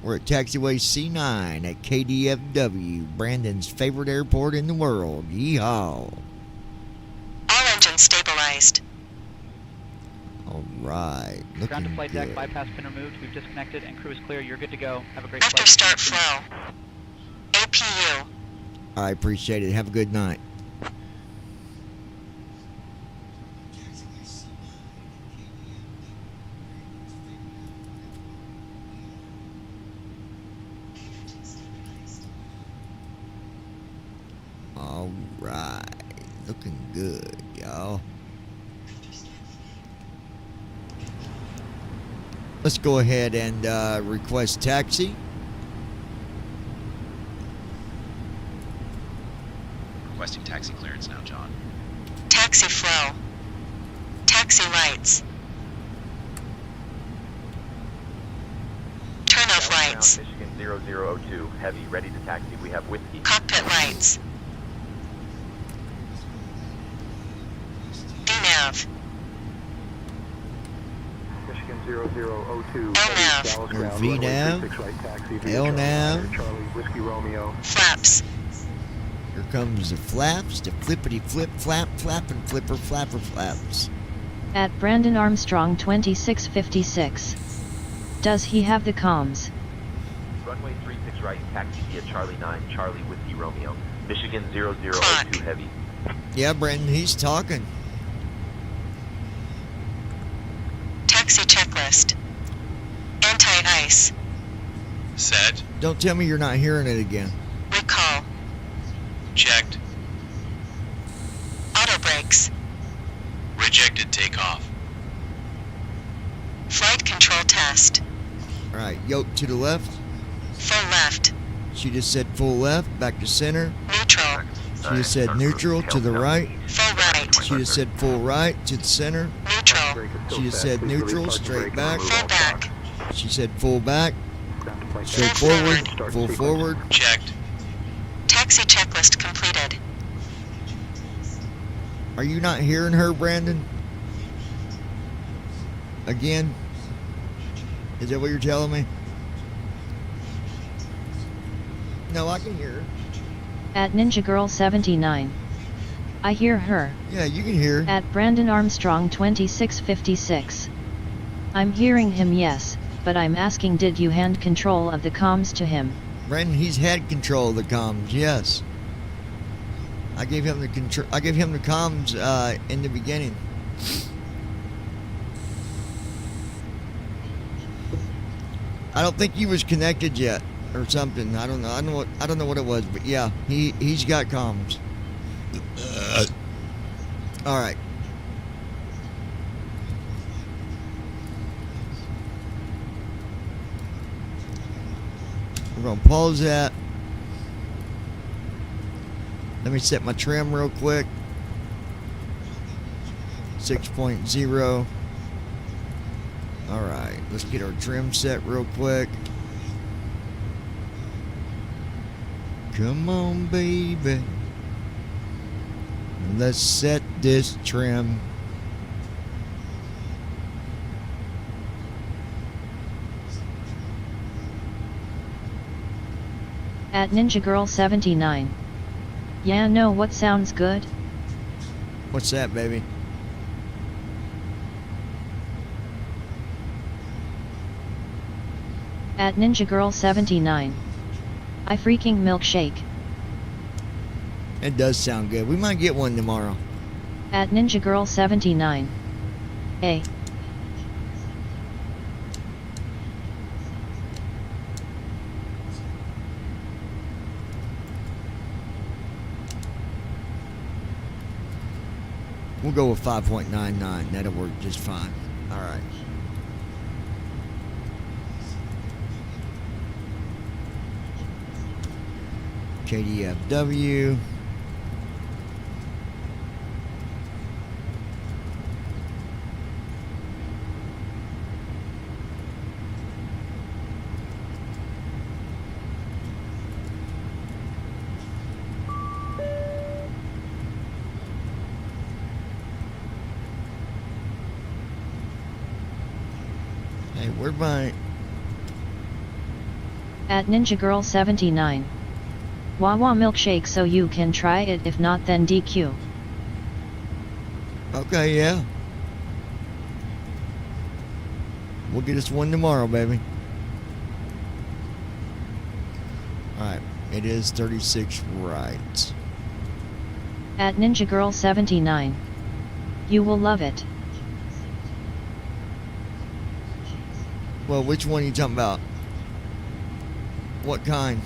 We're at taxiway C9 at KDFW, Brandon's favorite airport in the world. Yeehaw! All engines stabilized. All right, looking Ground to flight good. deck, bypass pin removed. We've disconnected and crew is clear. You're good to go. Have a great After flight. start flow. APU. I appreciate it. Have a good night. All right, looking good, y'all. Let's go ahead and request taxi. Requesting taxi clearance now, John. Taxi flow. Taxi lights. Turn off lights. Michigan 0002, heavy, ready to taxi. We have whiskey. Cockpit lights. VNAV. Michigan 0002, LNAV. Dallas ground, VNAV, runway 36 right taxi, via LNAV. Charlie, Whiskey Romeo. Flaps. Here comes the flaps, the flippity flip flap flap and flipper flapper flaps. At Brandon Armstrong 2656. Does he have the comms? Runway 36 right, taxi via Charlie 9, Charlie Whiskey Romeo. Michigan 0002, heavy. Yeah, Brandon, he's talking. Taxi checklist. Anti-ice. Set. Don't tell me you're not hearing it again. Recall. Checked. Auto brakes. Rejected takeoff. Flight control test. All right, yoke to the left. Full left. She just said full left, back to center. Neutral. She just said neutral to the right. Full right. She just said full right to the center. Neutral. She just said neutral, straight back. Full back. She said full back, straight forward, full forward. Checked. Taxi checklist completed. Are you not hearing her, Brandon? Again? Is that what you're telling me? No, I can hear her. At Ninja Girl 79. I hear her. Yeah, you can hear her. At Brandon Armstrong 2656. I'm hearing him, yes, but I'm asking, did you hand control of the comms to him? Brandon, he's had control of the comms, yes. I gave him the control. I gave him the comms in the beginning. I don't think he was connected yet, or something. I don't know. I don't know what it was, but yeah, he's got comms. All right. We're gonna pause that. Let me set my trim real quick. 6.0. All right, let's get our trim set real quick. Come on, baby. Let's set this trim. At Ninja Girl 79. Yeah, know what sounds good? What's that, baby? At Ninja Girl 79. I freaking milkshake. It does sound good. We might get one tomorrow. At Ninja Girl 79. A. We'll go with 5.99. That'll work just fine. All right. KDFW. Hey, where'd my... At Ninja Girl 79. Wawa milkshake so you can try it, if not then DQ. Okay, yeah. We'll get us one tomorrow, baby. Alright, it is 36 right. At Ninja Girl 79. You will love it. Well, which one are you talking about? What kind?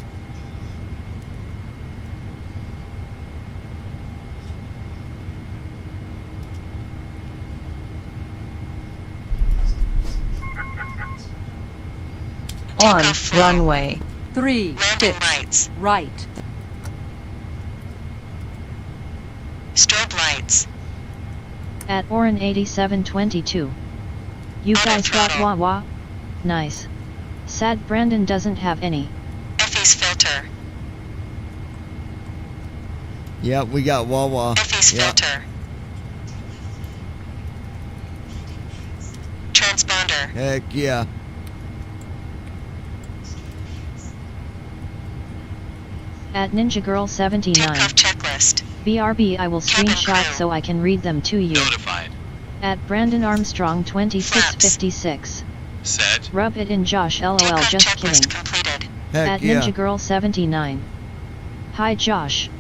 On runway 36 lights. right. Strobe lights. At Orin 8722. You guys got Wawa? Nice. Sad Brandon doesn't have any. Effie's filter. Yeah, we got Wawa. Effie's filter. Transponder. Heck yeah. At Ninja Girl 79. Takeoff checklist. BRB, I will screenshot so I can read them to you. Notified. At Brandon Armstrong 2656. Set. Rub it in, Josh, lol, just kidding. Completed. Heck At yeah. Ninja Girl 79. Hi Josh.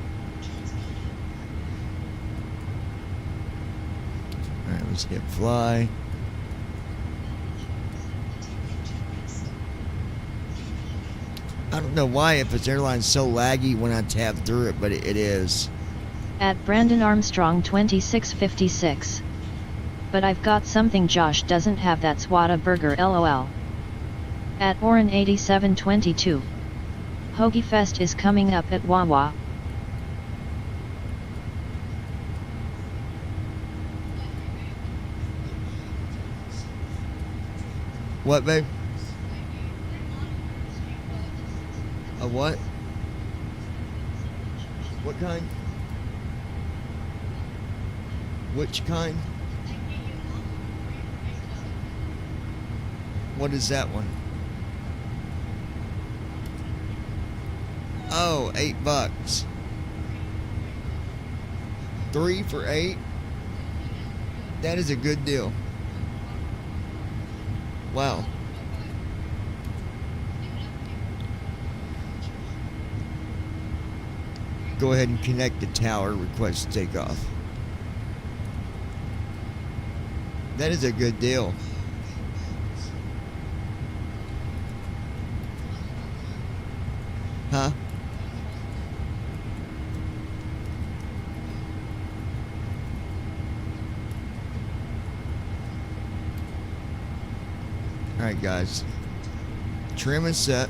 Alright, let's hit fly. I don't know why if its airline's so laggy when I tap through it, but it is. At Brandon Armstrong 2656. But I've got something Josh doesn't have, that's Whataburger lol. At Orin 8722. Hoagie Fest is coming up at Wawa. What, babe? A what? What kind? Which kind? What is that one? Oh, $8. 3 for $8? That is a good deal. Wow. Go ahead and connect the tower, request takeoff. That is a good deal. Huh? Alright guys. Trim is set.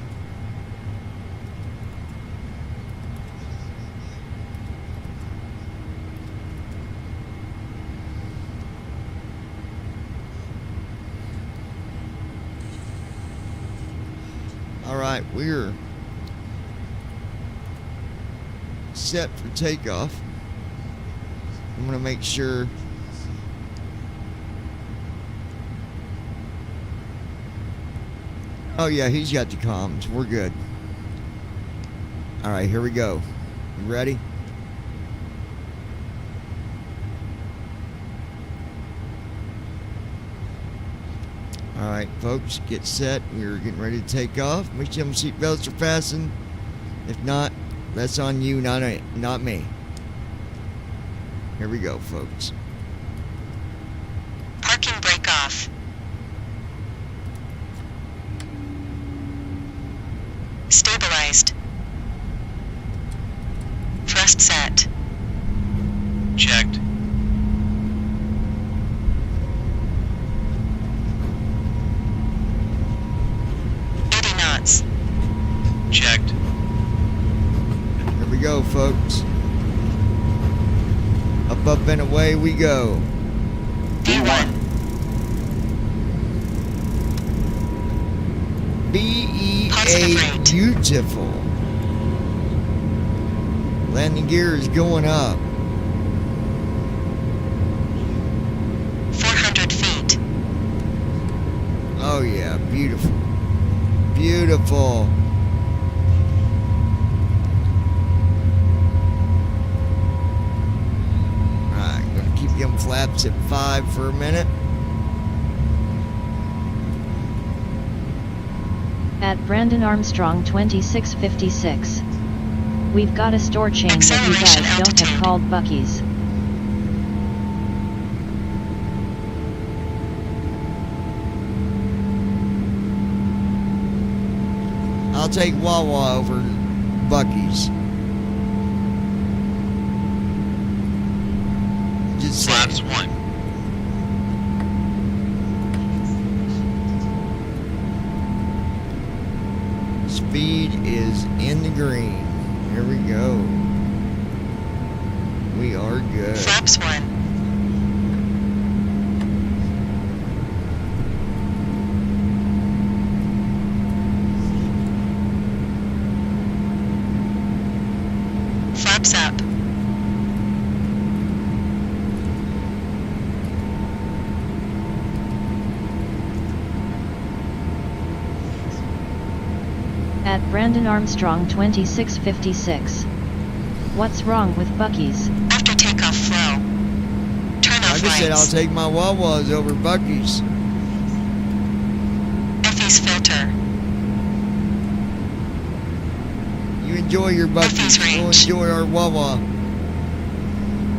Alright, we're set for takeoff. I'm gonna make sure oh yeah, he's got the comms. We're good. Alright, here we go. You ready? Alright folks, get set. We're getting ready to take off. Make sure them seatbelts are fastened. If not, that's on you, not me. Here we go, folks. Parking brake off. Stabilized. Thrust set. Checked. Checked. Here we go, folks. Up and away we go. V1. BEA beautiful. Landing gear is going up. 400 feet. Oh yeah, beautiful. Beautiful. Alright, gonna keep them flaps at 5 for a minute. At Brandon Armstrong 2656. We've got a store chain that you guys don't have called Buc-ee's. I'll take Wawa over Buc-ee's. Just Flaps 1. Speed is in the green. Here we go. We are good. Flaps 1. Flaps up. At Brandon Armstrong 2656. What's wrong with Buc-ee's? After takeoff flow. Turn off I just said I'll lights. take my Wawas over Buc-ee's. FE's filter. You enjoy your Buc-ee's. We'll enjoy our Wawa.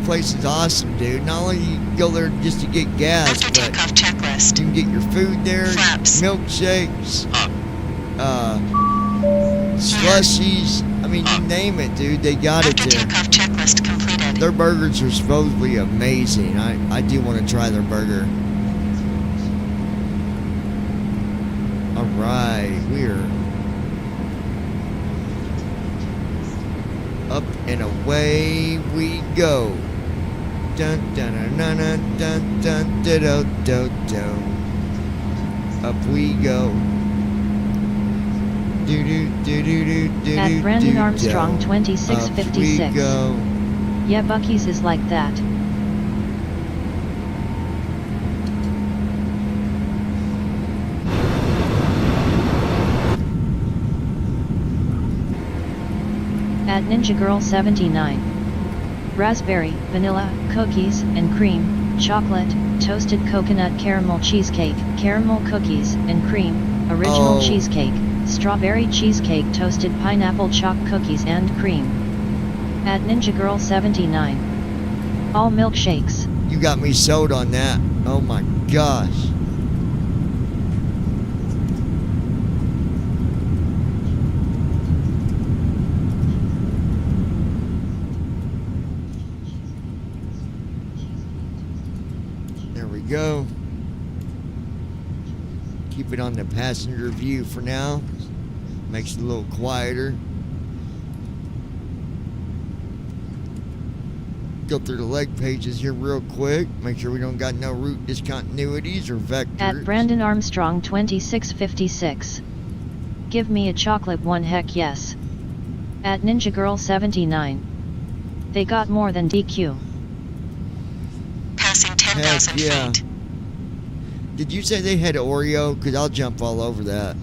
Place is awesome, dude. Not only you go there just to get gas, After but takeoff checklist. you can get your food there. Flaps. Milkshakes. Slushies. I mean, you name it, dude. They got it After there. takeoff checklist completed. Their burgers are supposedly amazing. I do want to try their burger. Alright, we're up and away we go. Dun dun dun dun dun dun dun dun dun dun. Up we go. Do do do do do do. At Brandon do, Armstrong do. 2656. Up we go. Yeah, Buc-ee's is like that. At Ninja Girl 79. Raspberry, vanilla, cookies and cream, chocolate, toasted coconut caramel cheesecake, caramel cookies and cream, original Oh. cheesecake, strawberry cheesecake, toasted pineapple choc cookies and cream. At Ninja Girl 79. All milkshakes. You got me sold on that. Oh my gosh. There we go. Keep it on the passenger view for now. Makes it a little quieter. Go through the leg pages here real quick. Make sure we don't got no route discontinuities or vectors. At Brandon Armstrong 2656. Give me a chocolate one, heck yes. At Ninja Girl 79. They got more than DQ. Passing Heck 10,000 yeah. feet. Did you say they had Oreo? Because I'll jump all over that.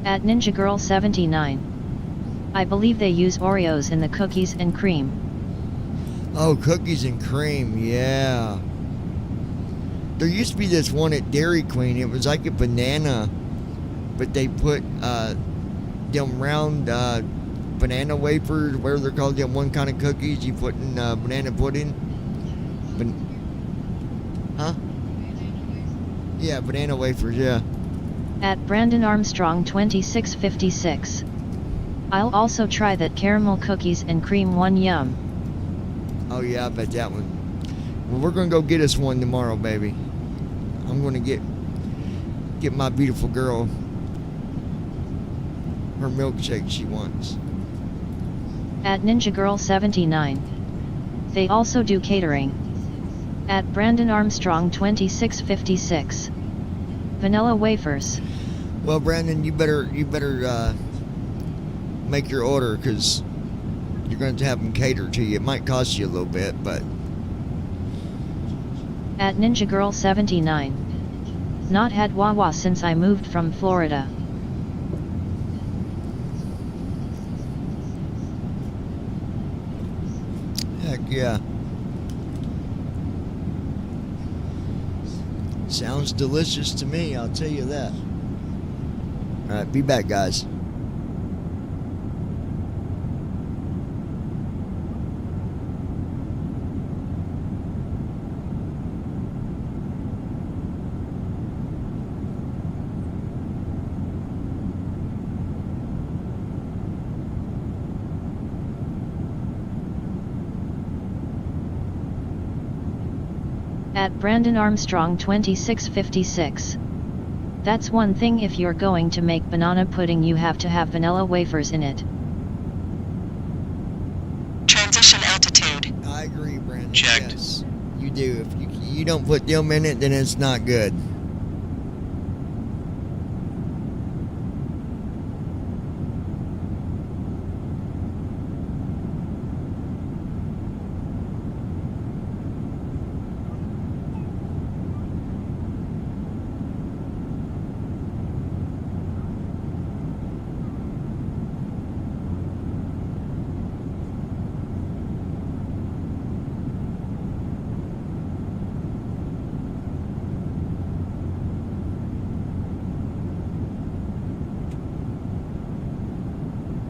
At Ninja Girl 79. I believe they use Oreos in the cookies and cream. Oh, cookies and cream, yeah. There used to be this one at Dairy Queen. It was like a banana, but they put them round banana wafers, whatever they're called, them one kind of cookies you put in banana pudding. Huh? Yeah, banana wafers, yeah. At Brandon Armstrong 2656. I'll also try that caramel cookies and cream one, yum. Oh yeah, I bet that one. Well, we're gonna go get us one tomorrow, baby. I'm gonna get my beautiful girl her milkshake she wants. At Ninja Girl 79. They also do catering. At Brandon Armstrong 2656. Vanilla wafers. Well, Brandon, you better make your order, because you're going to have them catered to you. It might cost you a little bit, but... At Ninja Girl 79. Not had Wawa since I moved from Florida. Heck yeah. Sounds delicious to me, I'll tell you that. Alright, be back, guys. At Brandon Armstrong 2656. That's one thing, if you're going to make banana pudding you have to have vanilla wafers in it. Transition altitude. I agree, Brandon. Checked. Yes, you do. If you don't put them in it, then it's not good.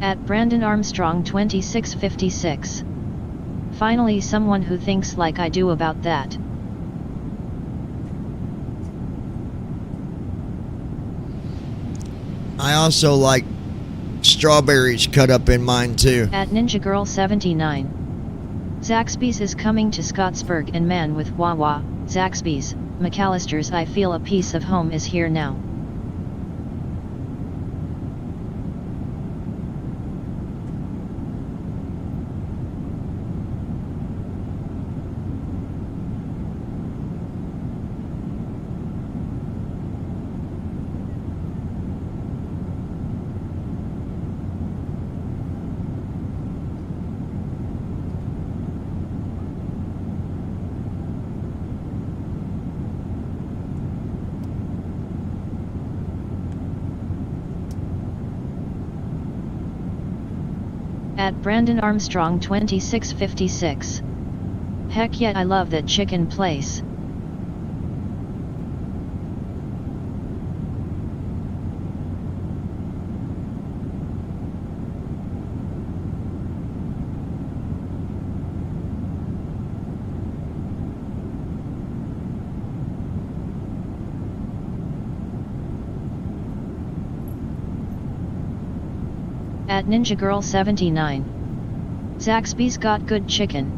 At Brandon Armstrong 2656. Finally, someone who thinks like I do about that. I also like strawberries cut up in mine too. At Ninja Girl 79. Zaxby's is coming to Scottsburg, and man, with Wawa, Zaxby's, McAllister's, I feel a piece of home is here now. At Brandon Armstrong 2656. Heck yeah, I love that chicken place. At Ninja Girl 79. Zaxby's got good chicken.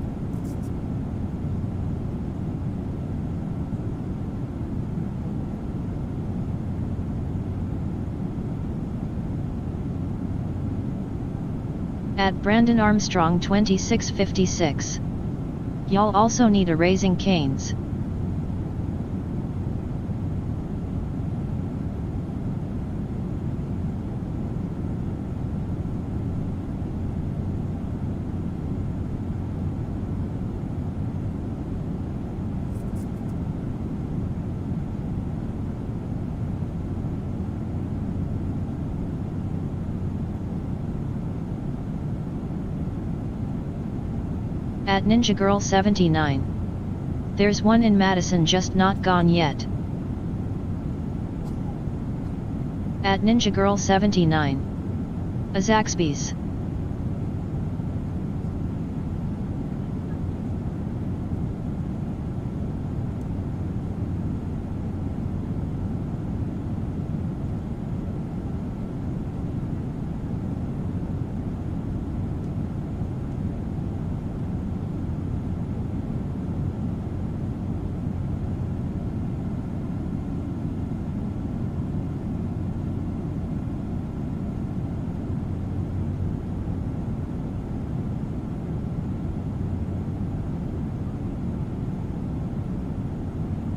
At Brandon Armstrong 2656. Y'all also need a Raising Cane's. At Ninja Girl 79. There's one in Madison, just not gone yet. At Ninja Girl 79. A Zaxby's.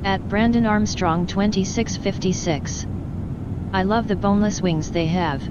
At Brandon Armstrong 2656. I love the boneless wings they have.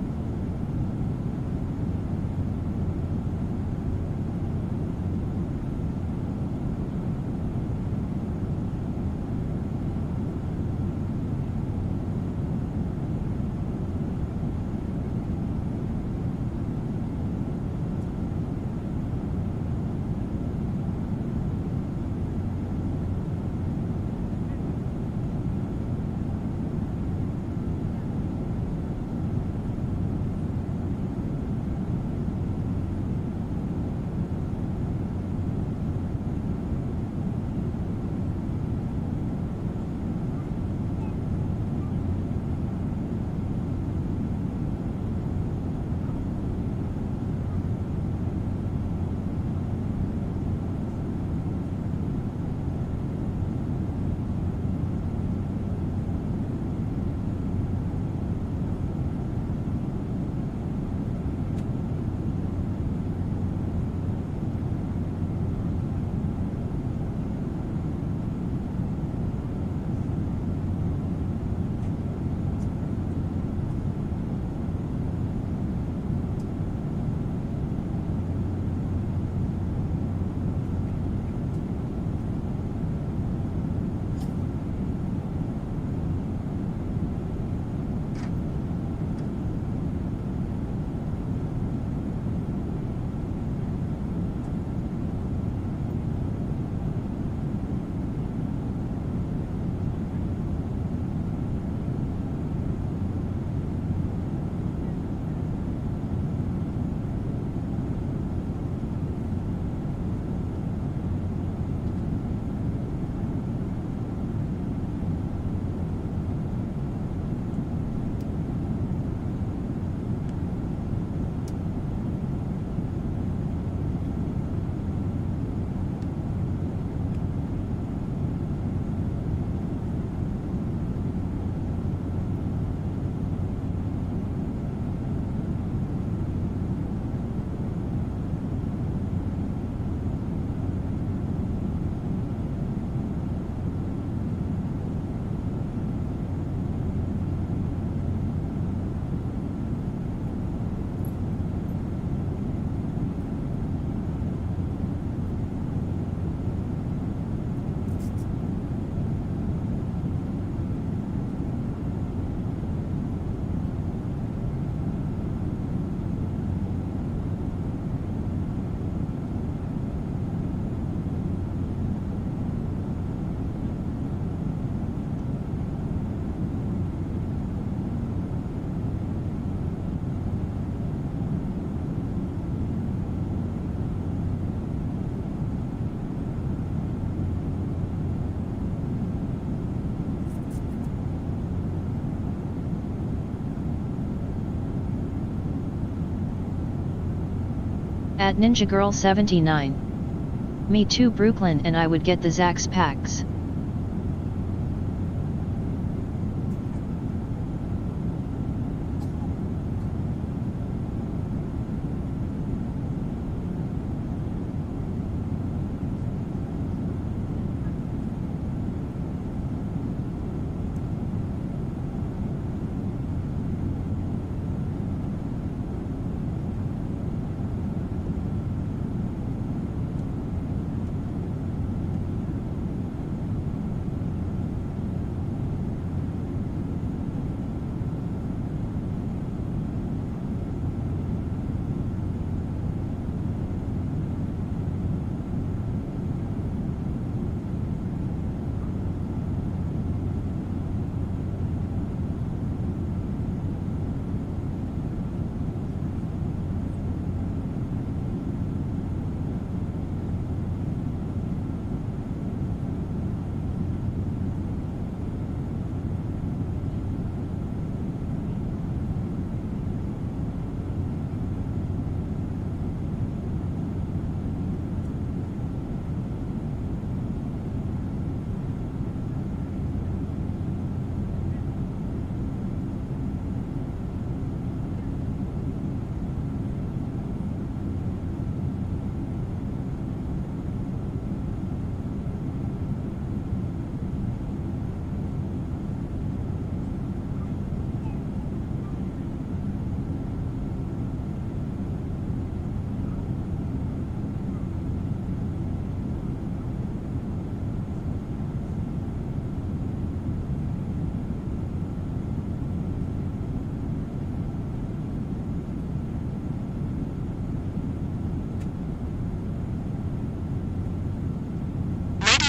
At Ninja Girl 79. Me too, Brooklyn, and I would get the Zax packs.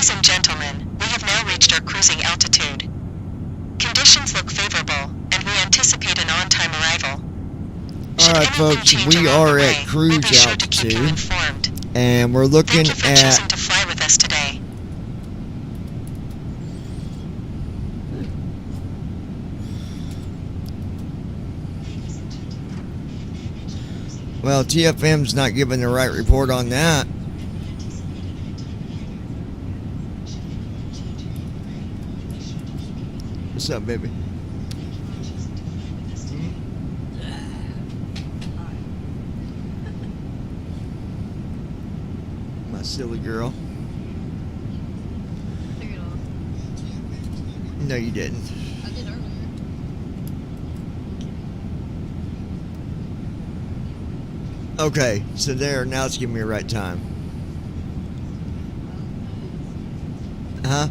Ladies and gentlemen, we have now reached our cruising altitude. Conditions look favorable, and we anticipate an on-time arrival. Alright folks, we are at cruise altitude, and we're looking at to fly with us today. well, TFM's not giving the right report on that. What's up, baby? My silly girl. No, you didn't. I did earlier. Okay, so there, now it's giving me the right time. Huh?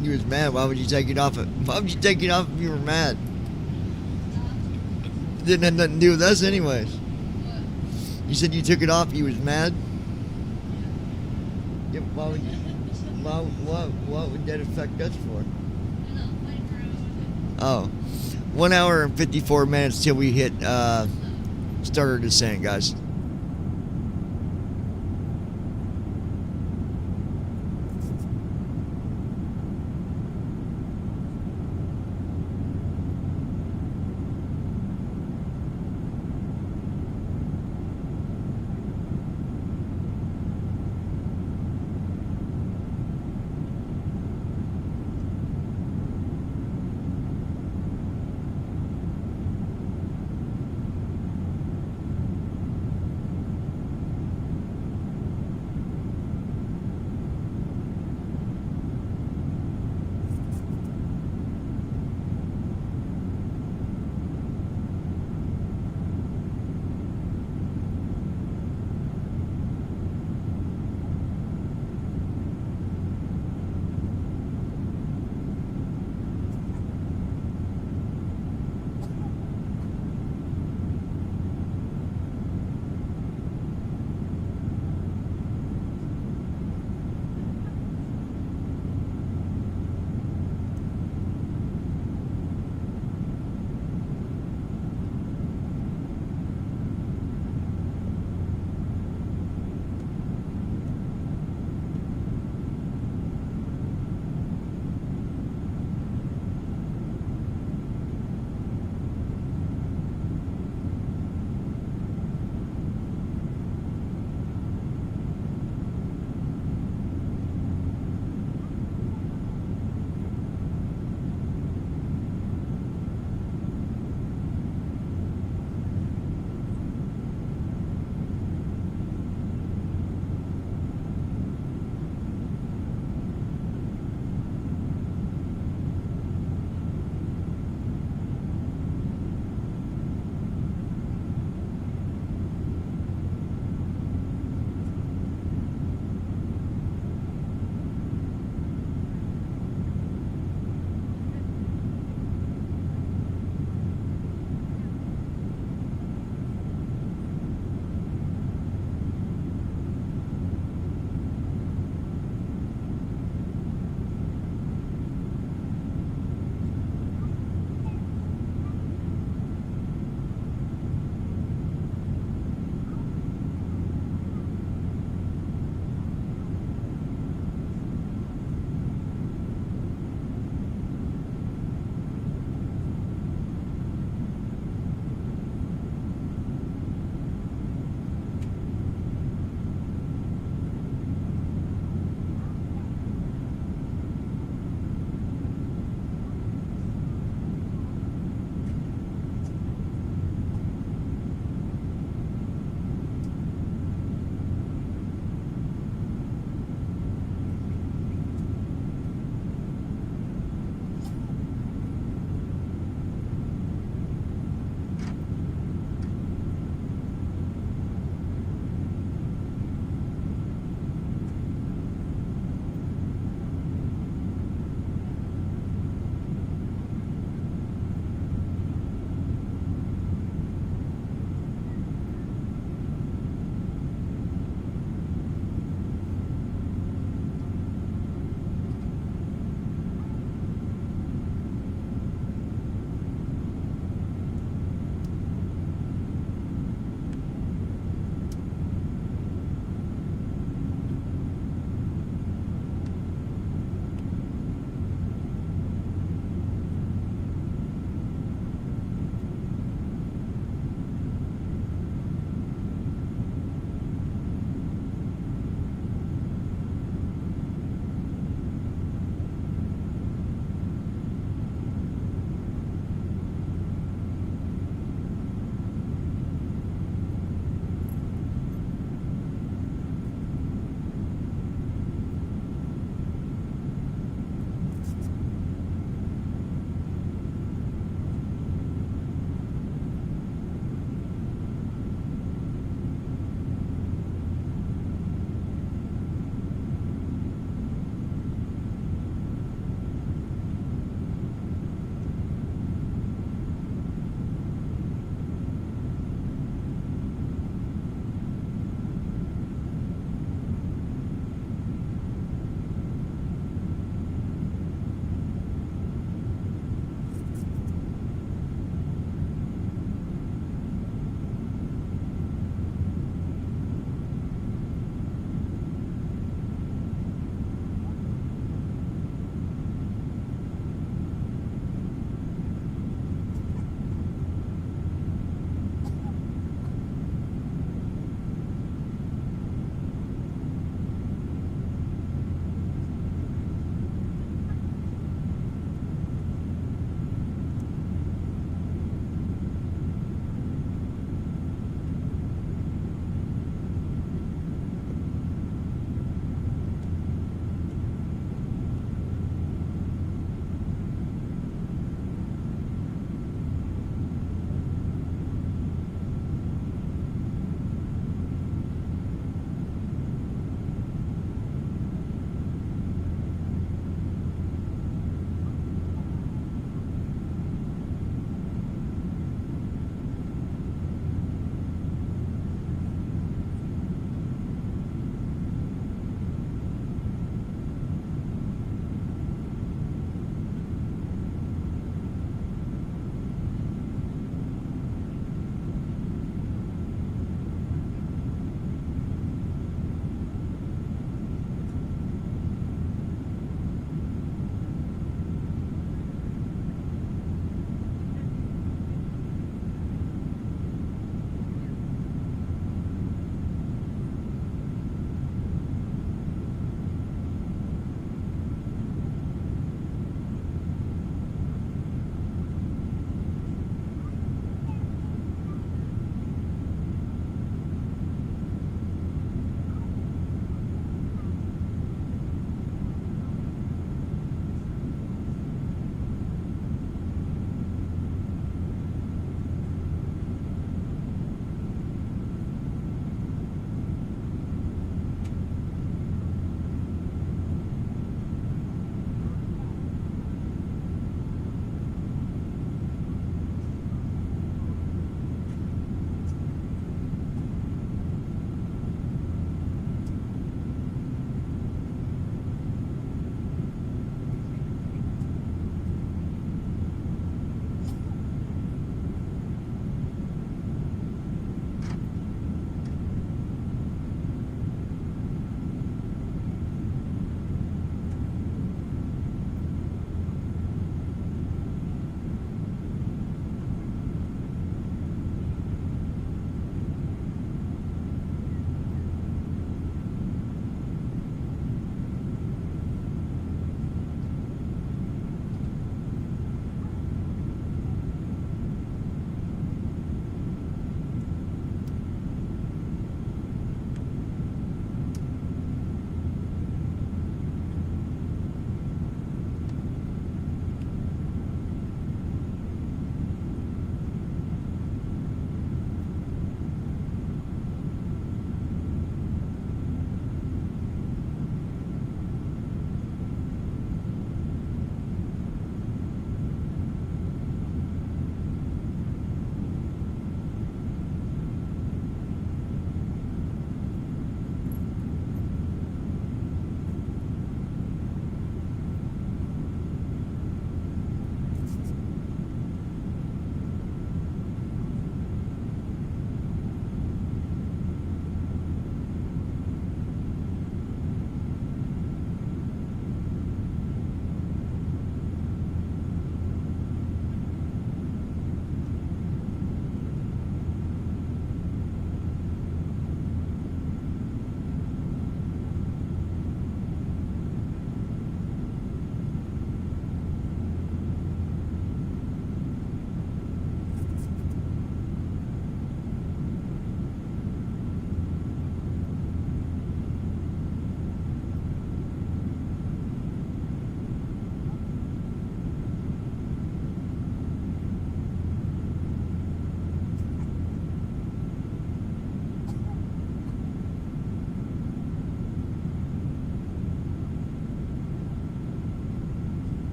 You was mad. Why would you take it off? Why would you take it off if you were mad? It didn't have nothing to do with us anyways. You said you took it off, you was mad? Yeah, why would you, what would that affect us for? Oh. 1 hour and 54 minutes till we hit starter descent, guys.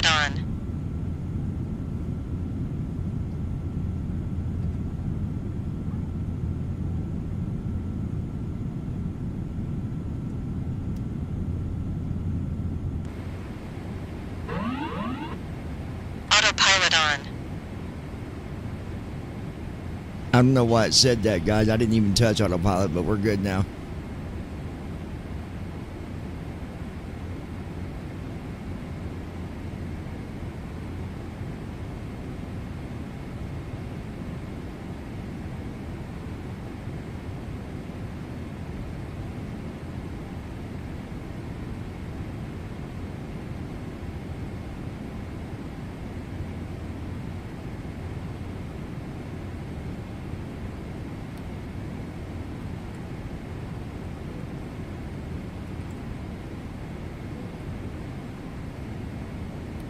Autopilot on. Autopilot on. I don't know why it said that, guys. I didn't even touch autopilot, but we're good now.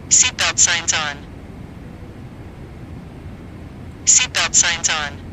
Seatbelt signs on. Seatbelt signs on.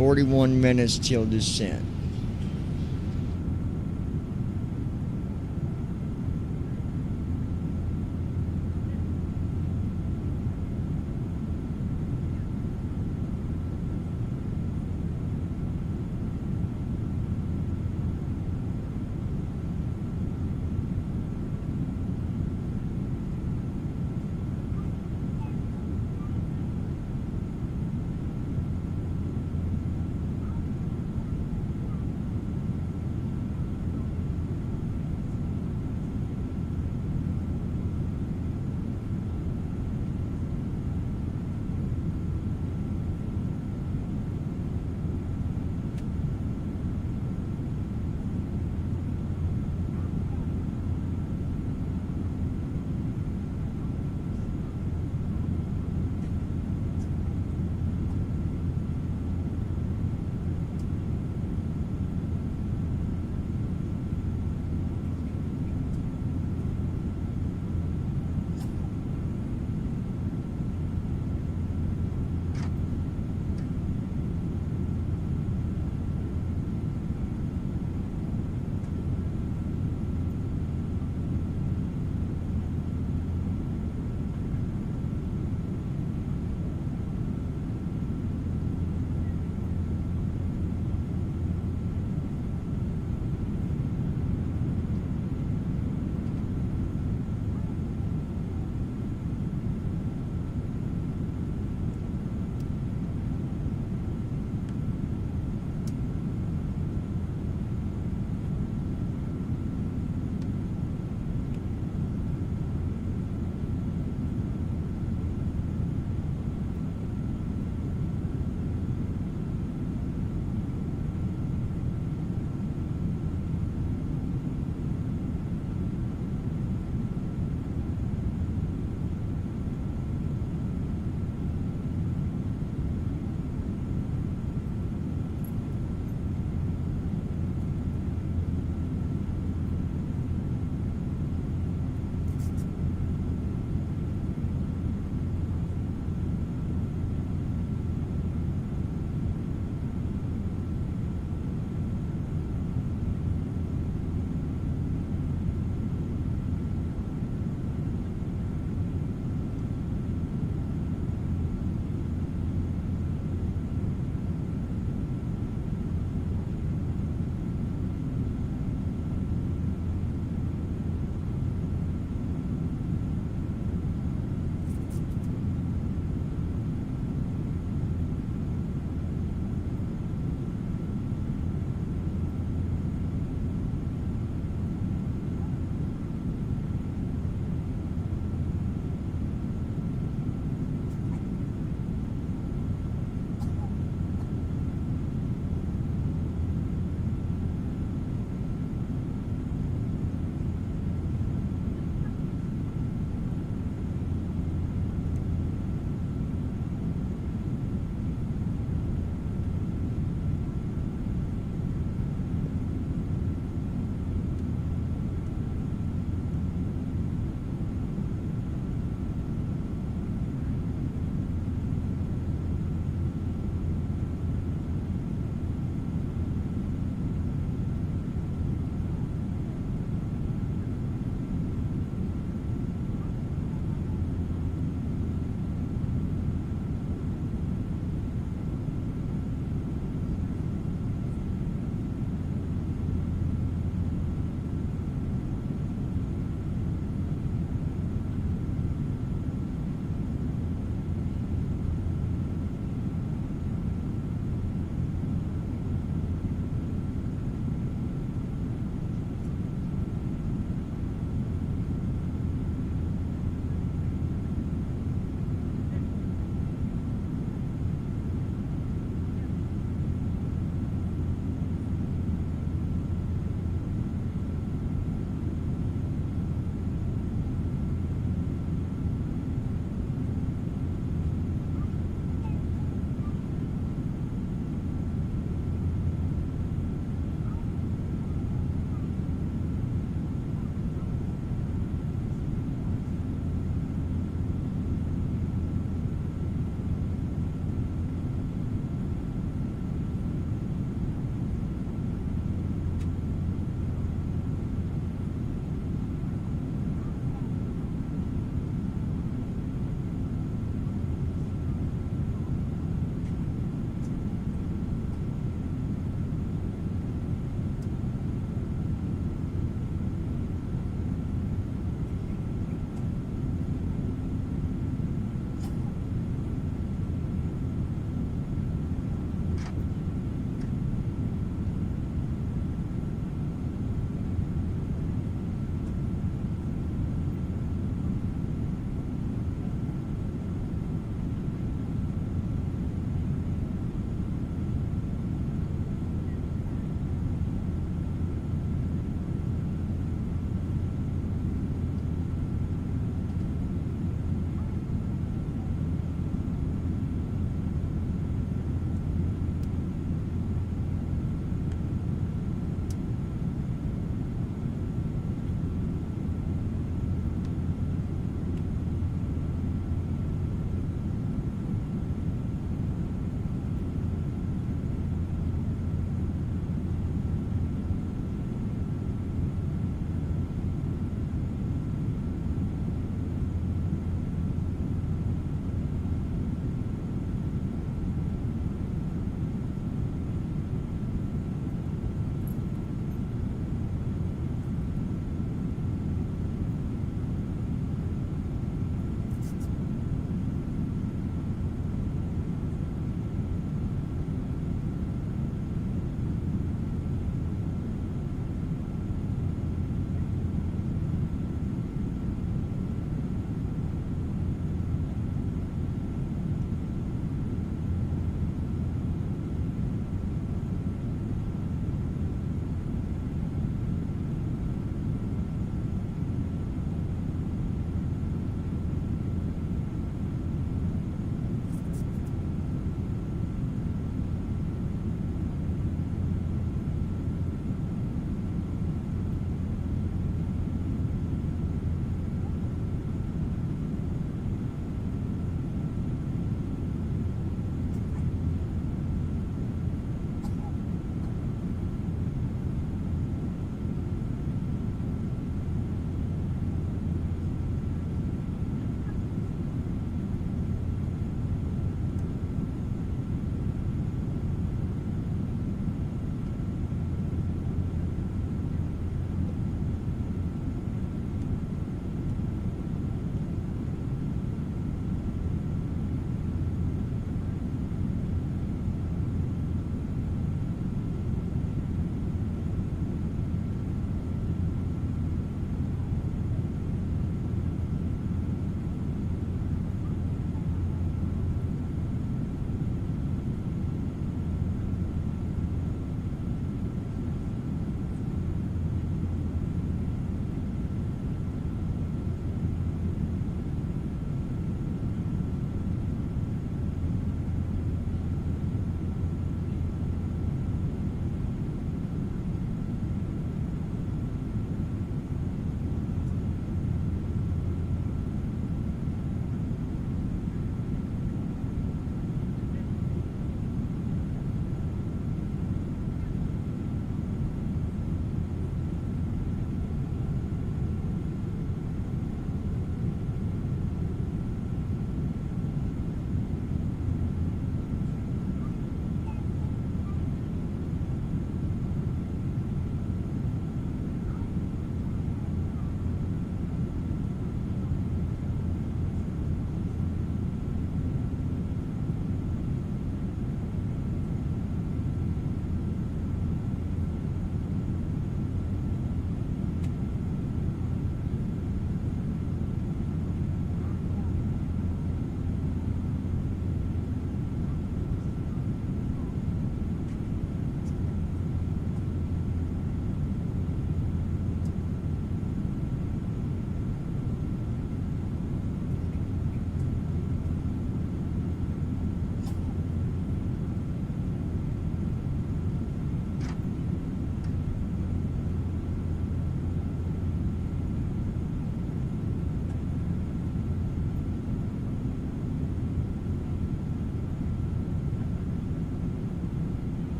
41 minutes till descent.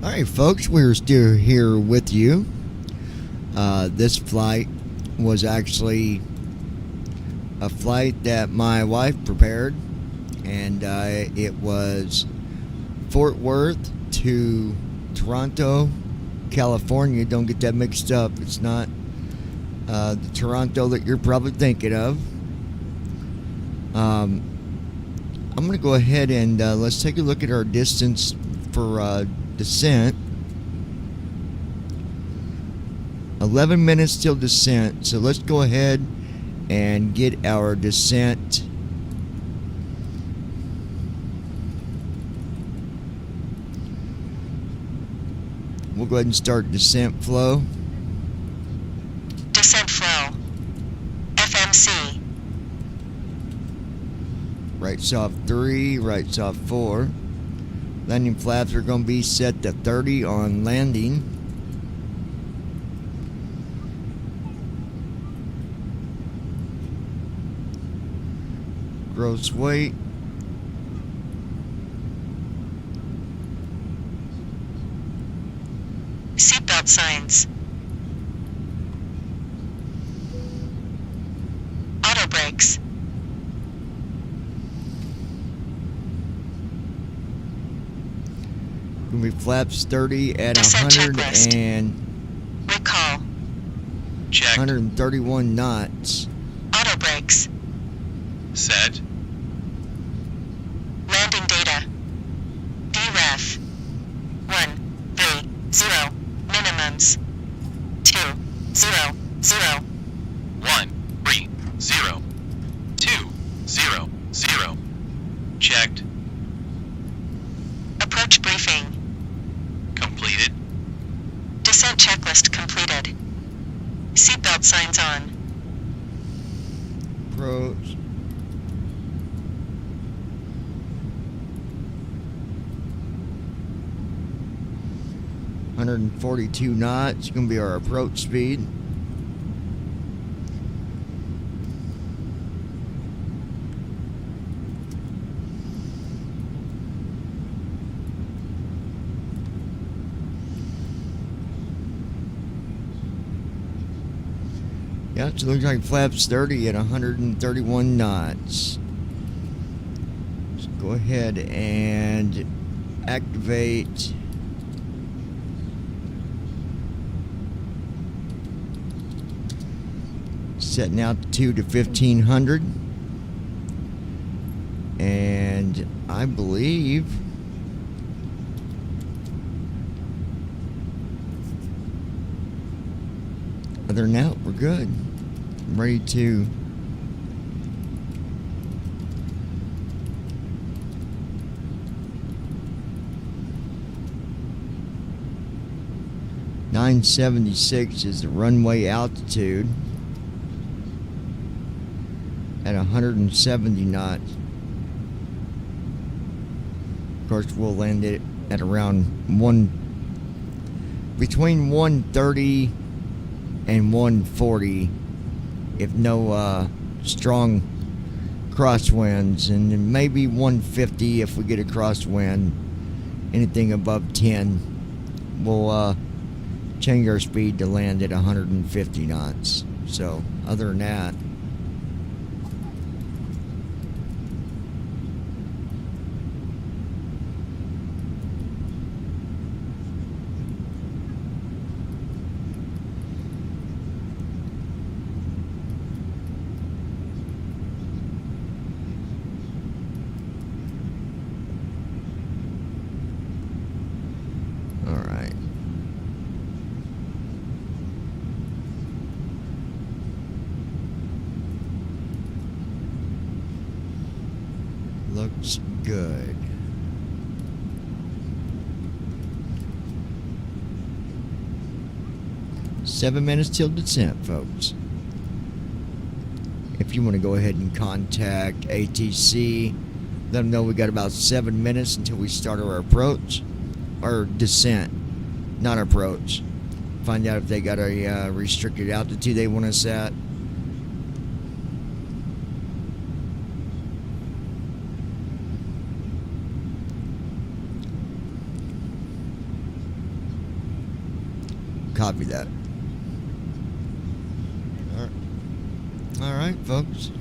Alright, folks, we're still here with you. This flight was actually a flight that my wife prepared, and it was Fort Worth to Toronto, California. Don't get that mixed up. It's not the Toronto that you're probably thinking of. I'm going to go ahead and let's take a look at our distance for descent. 11 minutes till descent, so let's go ahead and get our descent we'll go ahead and start descent flow. Descent flow. FMC. Right off 3, right off 4. Landing flaps are going to be set to 30 on landing. Gross weight. Seatbelt signs. Auto brakes. Gonna be flaps 30 at Descent 100 checklist. and Recall. Check. 131 knots. Auto brakes. Set. Landing data. VREF. 130. Minimums. 200. 130. 200. Checked. Approach briefing. Completed. Descent checklist completed. Seatbelt signs on. Approach. $142 knots. Gonna be our approach speed. Yeah, it looks like flaps 30 at 131 knots. Let's go ahead and activate setting altitude to 1500, and I believe other than that we're good. I'm ready to .976 is the runway altitude at 170 knots. Of course, we'll land it at around between 130 and 140 if no strong crosswinds, and then maybe 150 if we get a crosswind. Anything above 10, we'll change our speed to land at 150 knots. So other than that, looks good. Seven minutes till descent, folks. If you want to go ahead and contact ATC, let them know we got about 7 minutes until we start our approach, or descent, not approach. Find out if they got a restricted altitude they want us at. Copy that. All right, folks.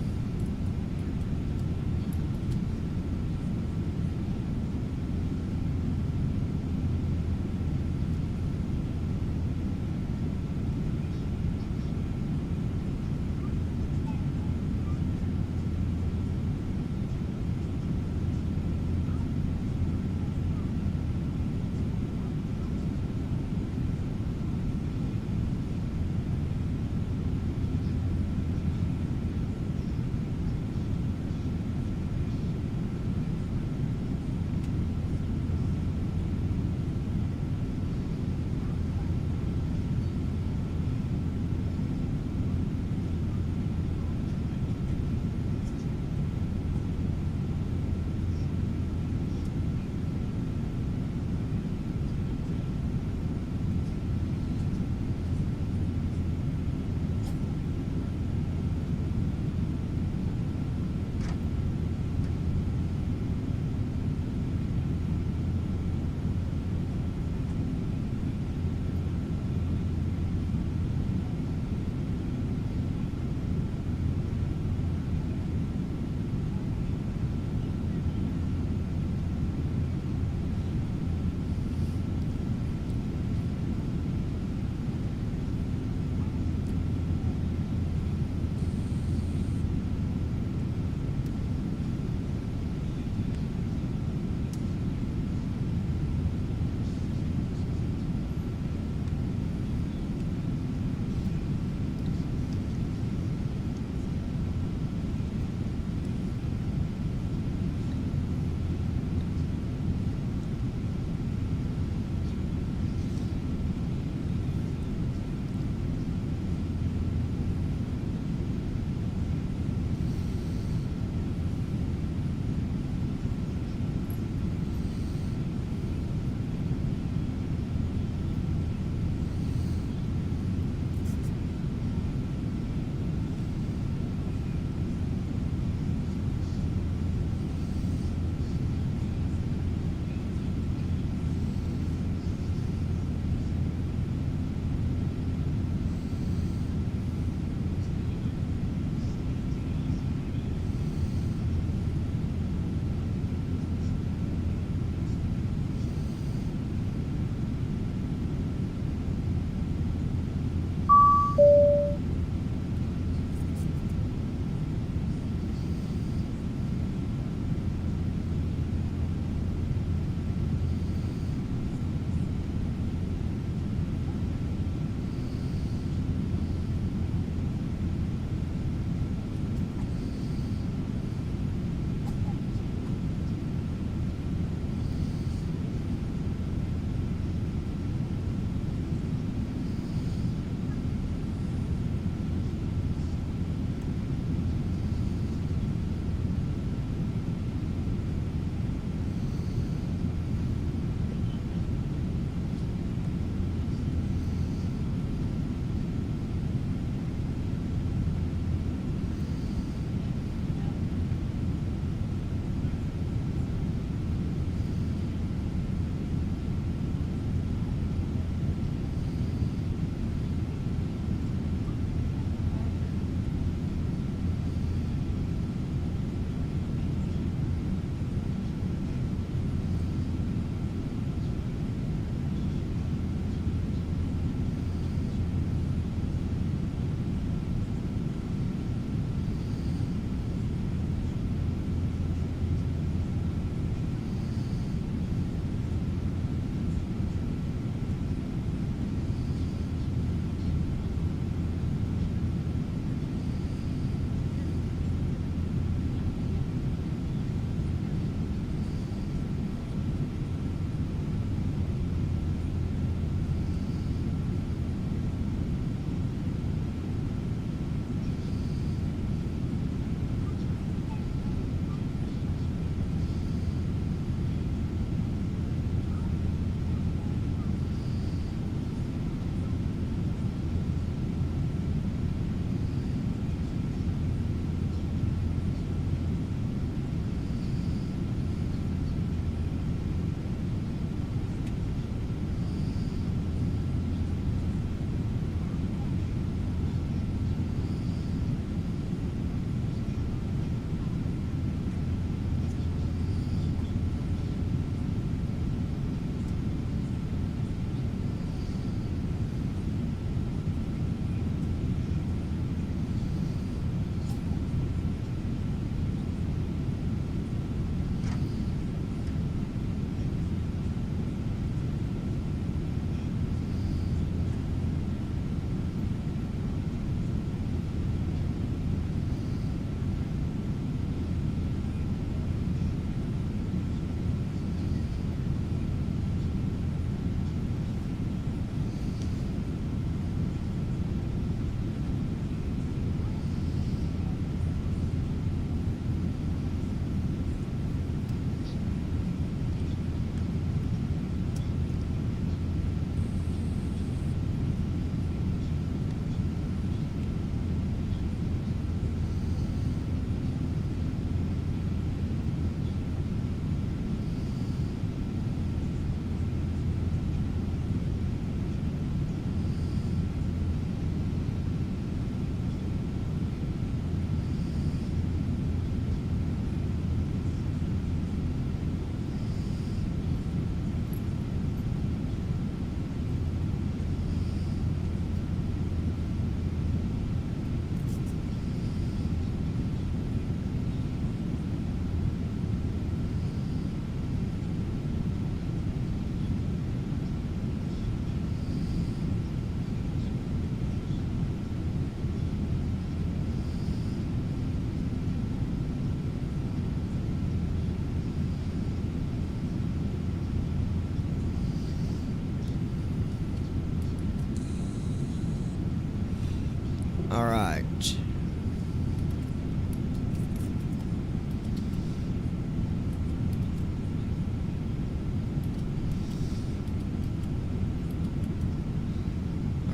Alright.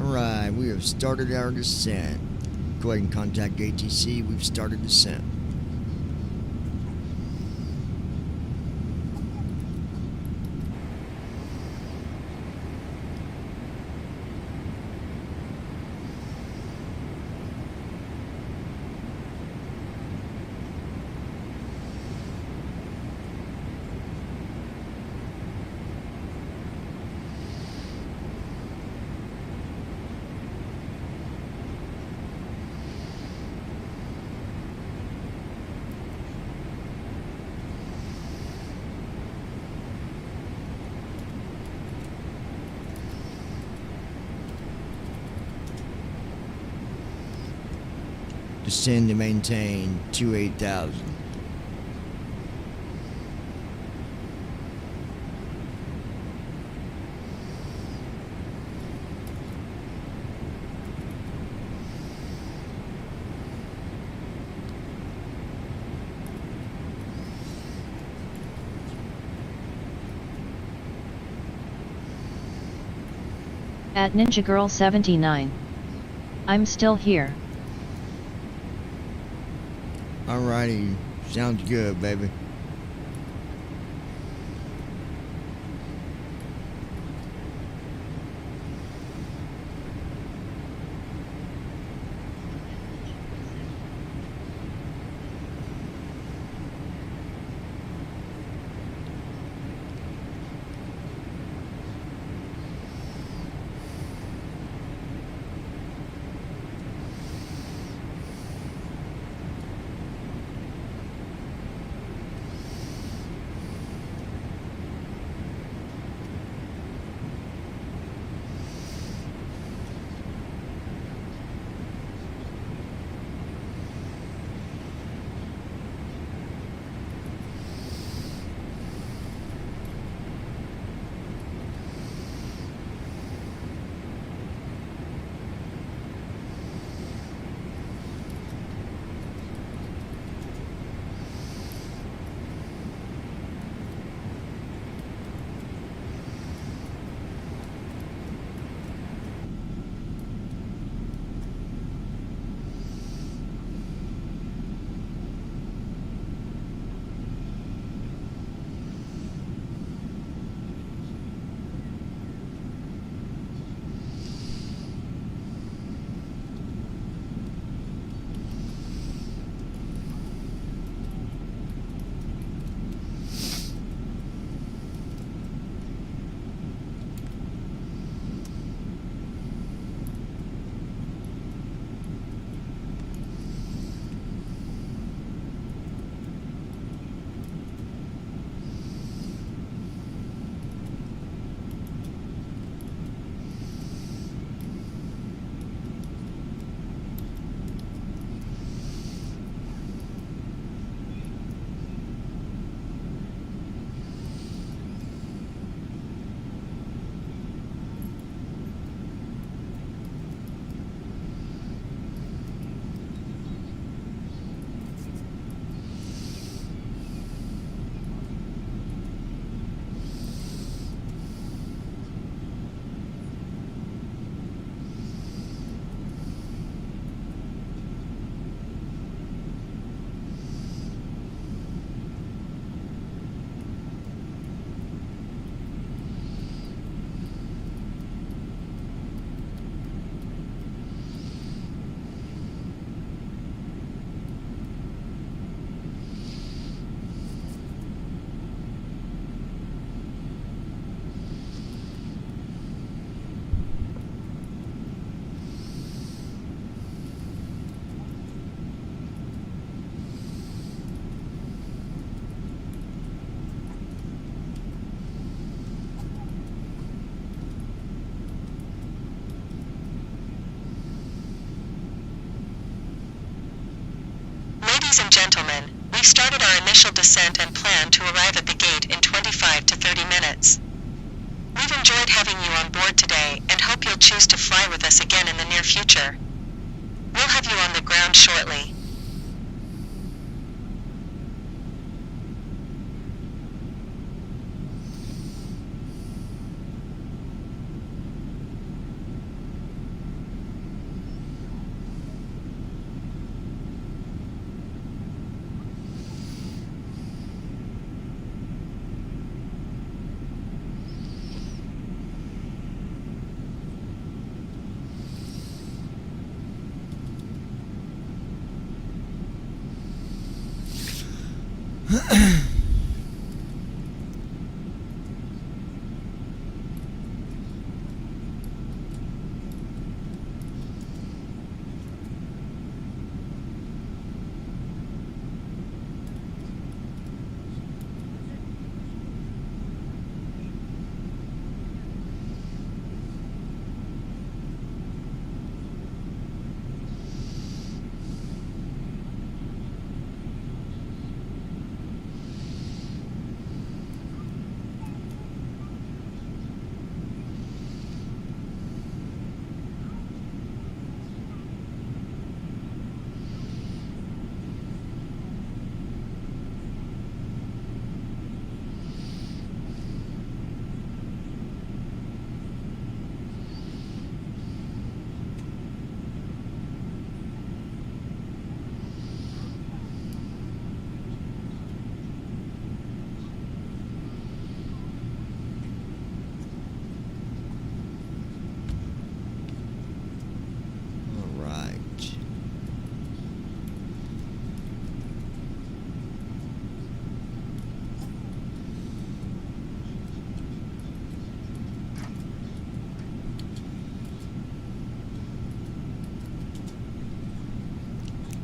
Alright, we have started our descent. Go ahead and contact ATC. We've started descent. Descend to maintain 28,000. At Ninja Girl 79. I'm still here. Alrighty, sounds good, baby. Ladies and gentlemen, we've started our initial descent and plan to arrive at the gate in 25 to 30 minutes. We've enjoyed having you on board today and hope you'll choose to fly with us again in the near future. We'll will have you on the ground shortly.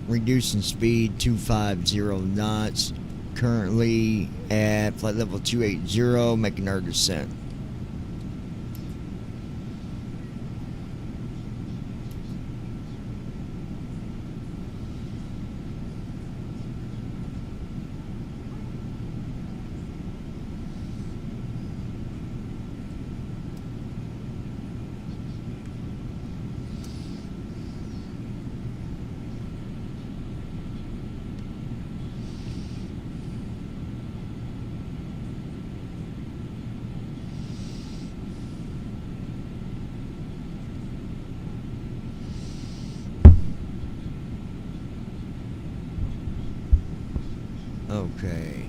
Reducing speed 250 knots. Currently at flight level 280, making our descent. Okay.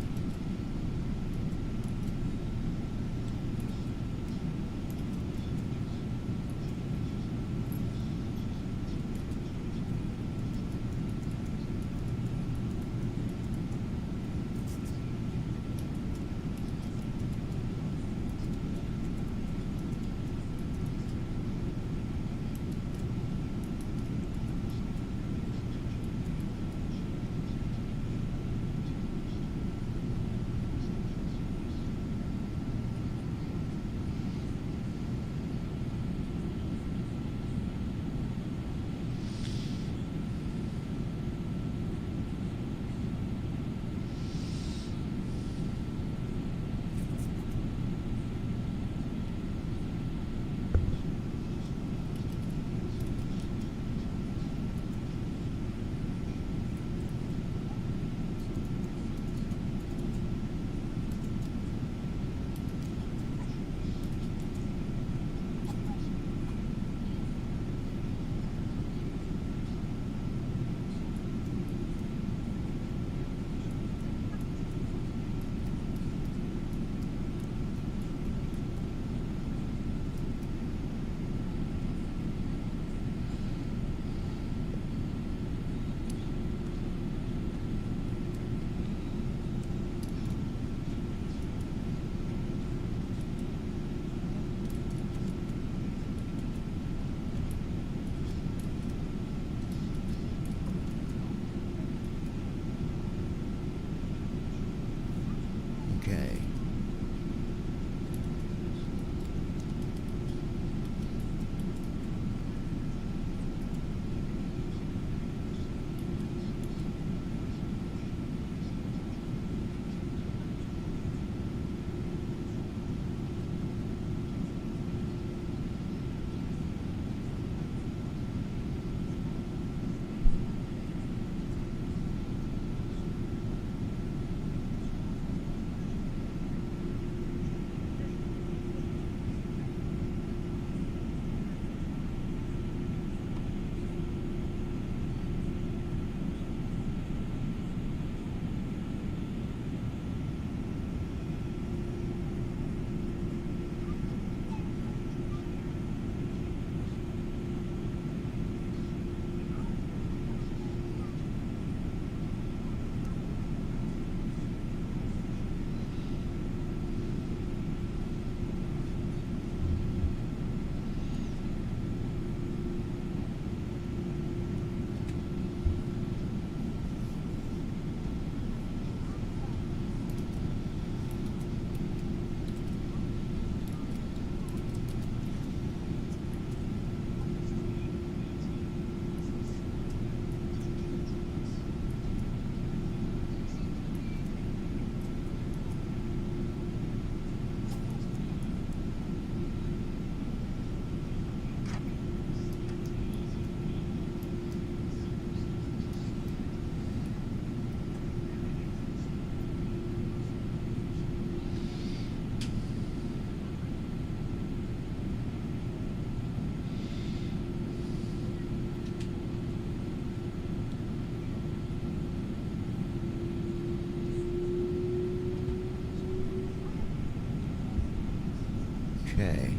Okay.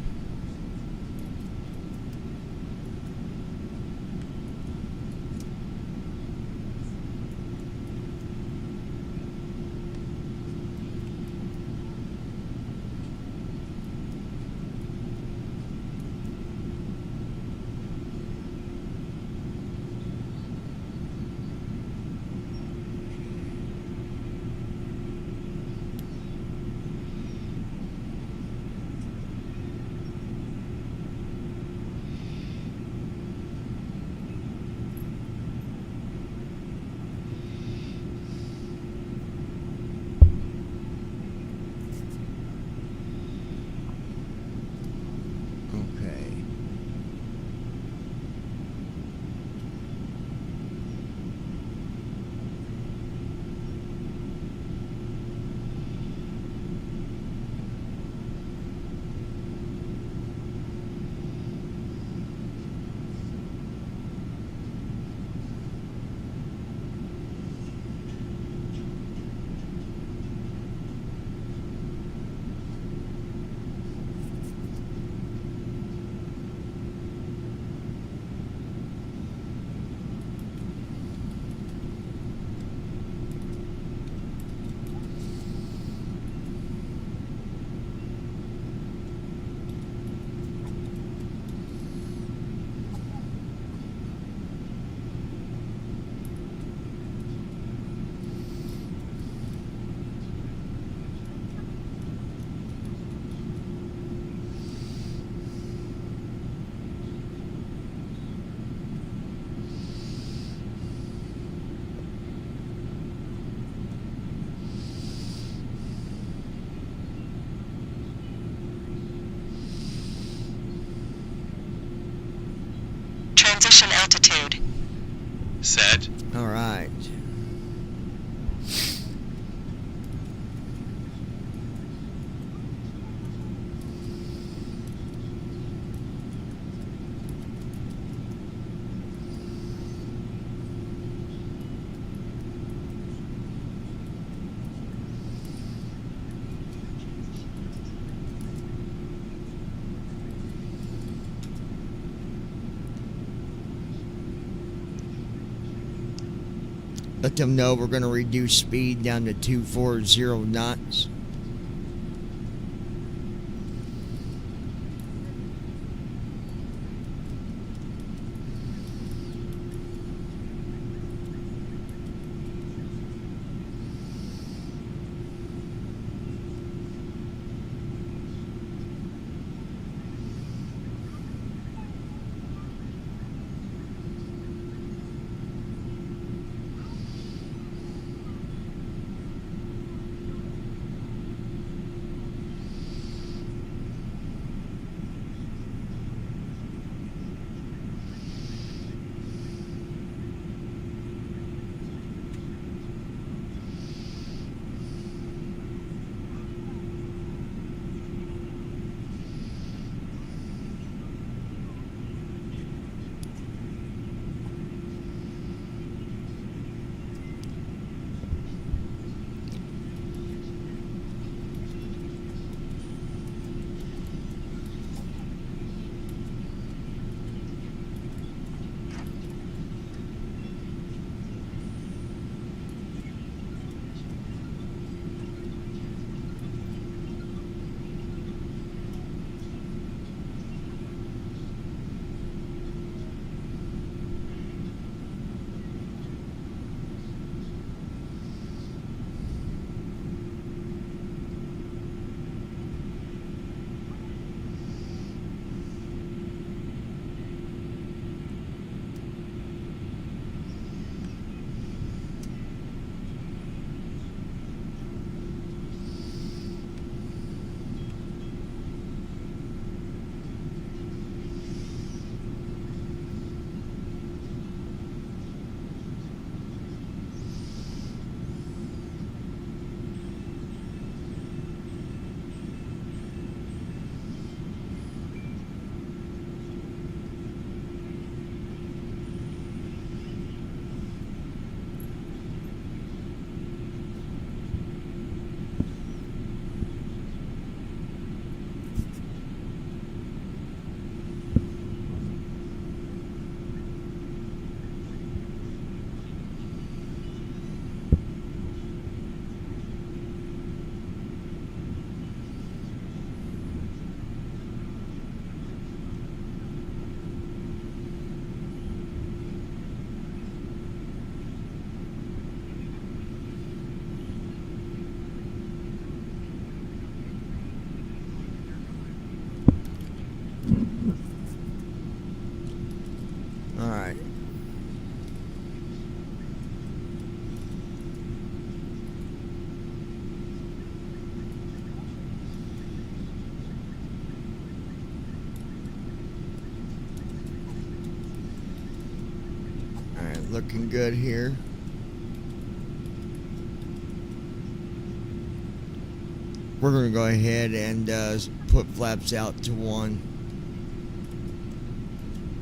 Transition altitude. Set. All right. Let them know we're going to reduce speed down to 240 knots. looking good here. We're going to go ahead and put flaps out to 1.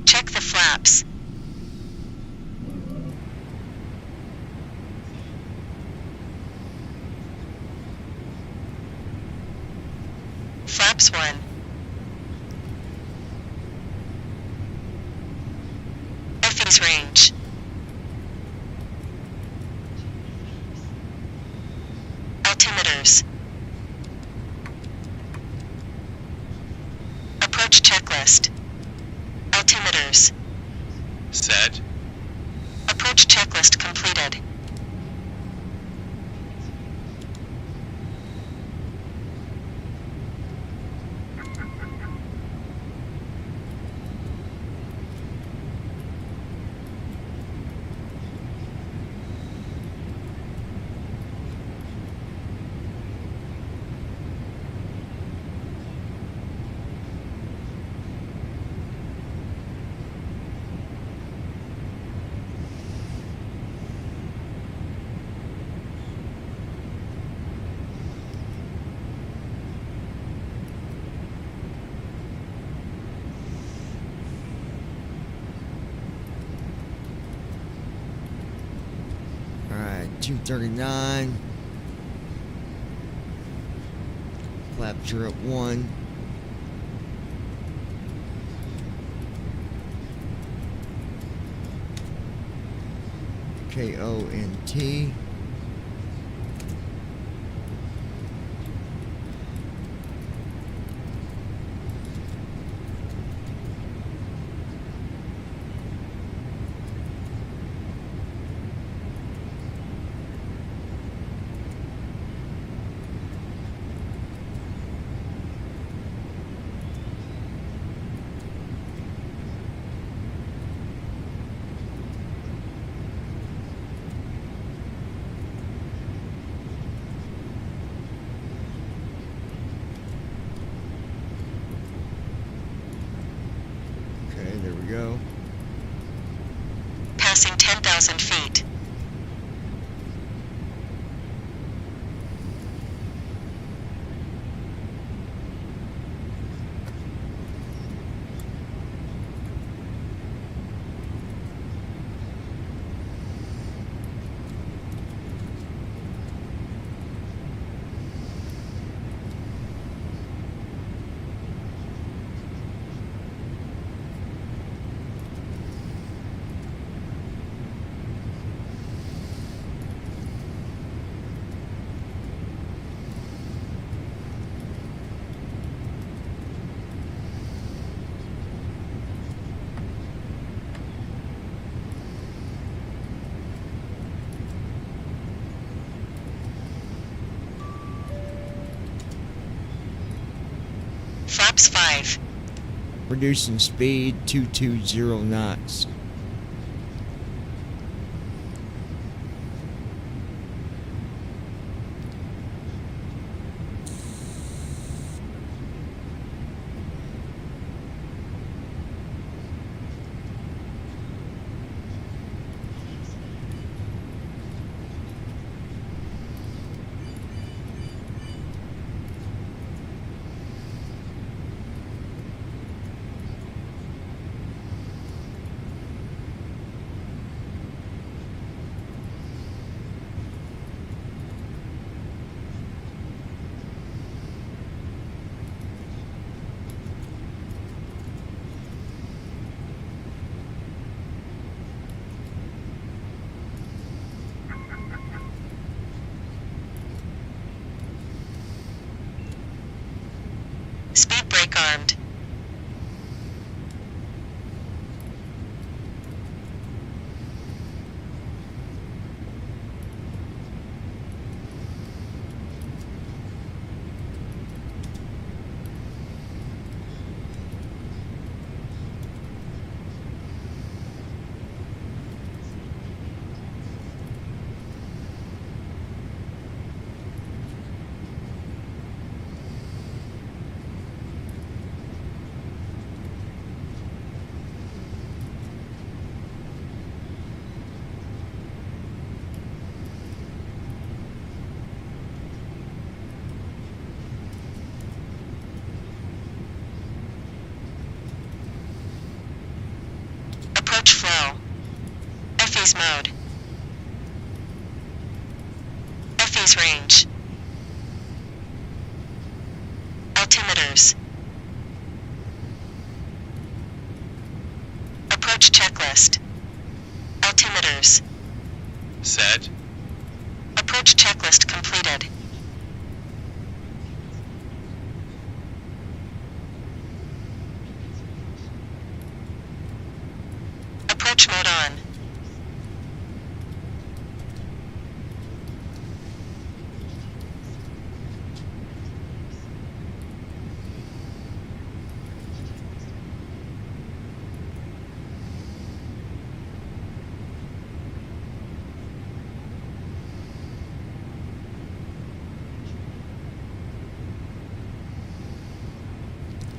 Check the flaps. Flaps 1. FE's range. Altimeters. Approach checklist. Altimeters. Set. Approach checklist completed. Alright, 239. Flaps are at 1. KONT. Okay, there we go. Passing 10,000 feet. Flaps 5. Reducing speed 220 knots. Speed brake armed. Approach flow. FE's mode. FE's range. Altimeters. Approach checklist. Altimeters. Set. Approach checklist completed. Approach mode on.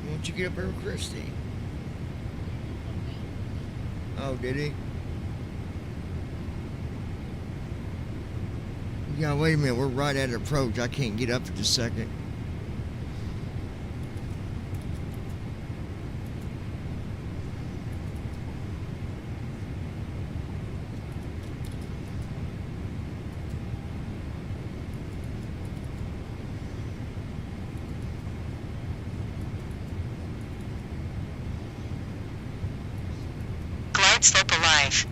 Why don't you get up here with Christy? Oh, did he? Yeah, wait a minute. We're right at approach. I can't get up at this second. Glide slope alive.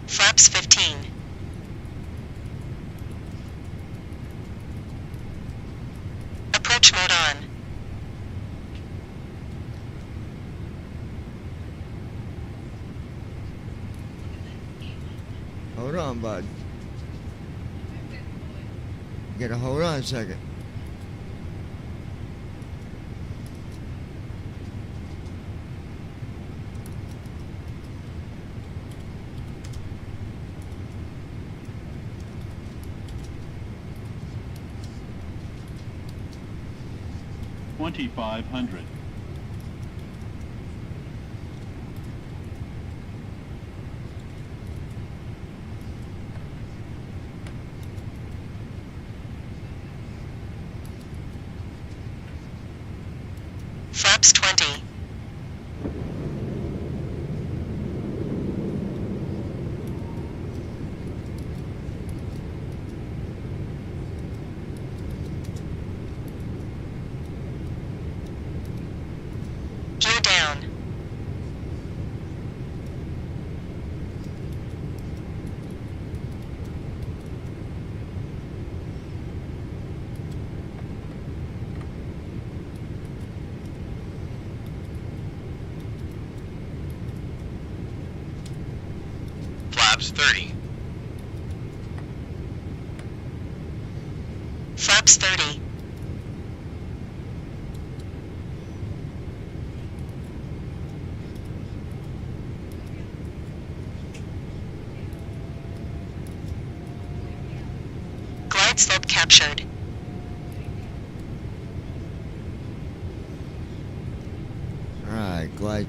Flaps 15. Approach mode on. Hold on, bud. You gotta hold on a second. $2,500. Flaps 20. Gear down. Flaps 30. Flaps 30. Glide slope captured. Alright, glide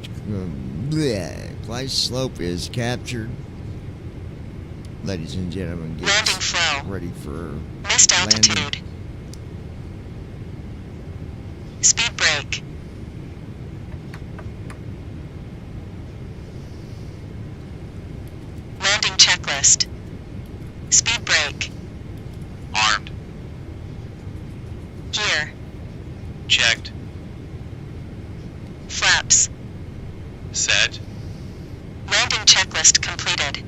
slope is captured. Ladies and gentlemen, get Landing flow. ready for Missed altitude. landing. Speed brake. Landing checklist. Speed brake. Armed. Gear. Checked. Flaps. Set. Landing checklist completed.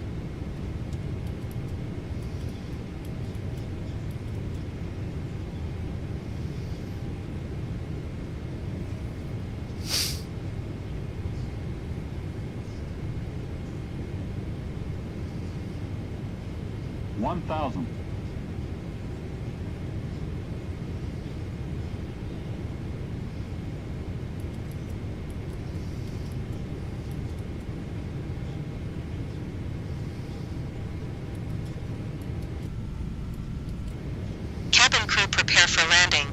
1,000. Cabin crew prepare for landing.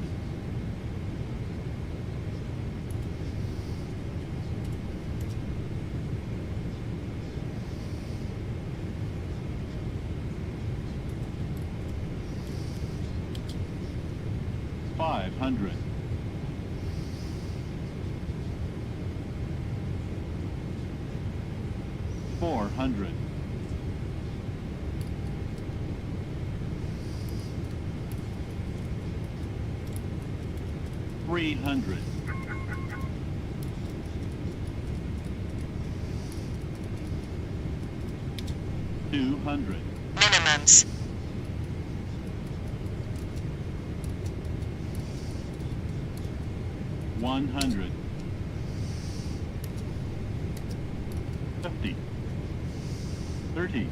$500. $400. $300. $200. Minimums. $100. $50. $30.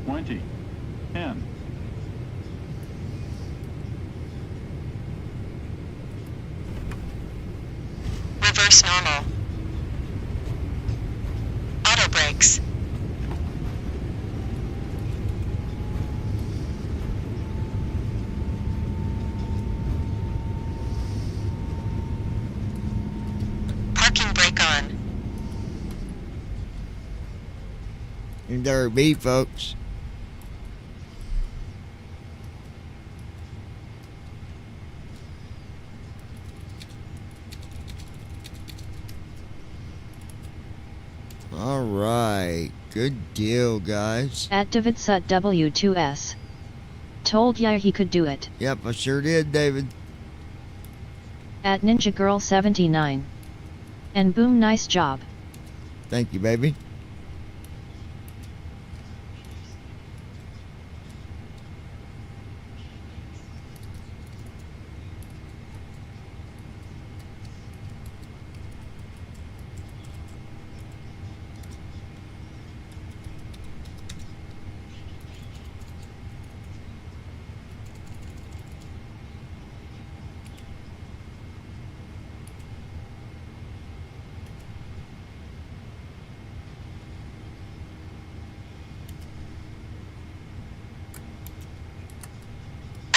$20. $10. Reverse normal. Auto brakes. Parking brake on. And there be, folks. All right, good deal, guys. At Davidsut W2S. Told Yair he could do it. Yep, I sure did, David. At Ninja Girl 79. And boom, nice job. Thank you, baby.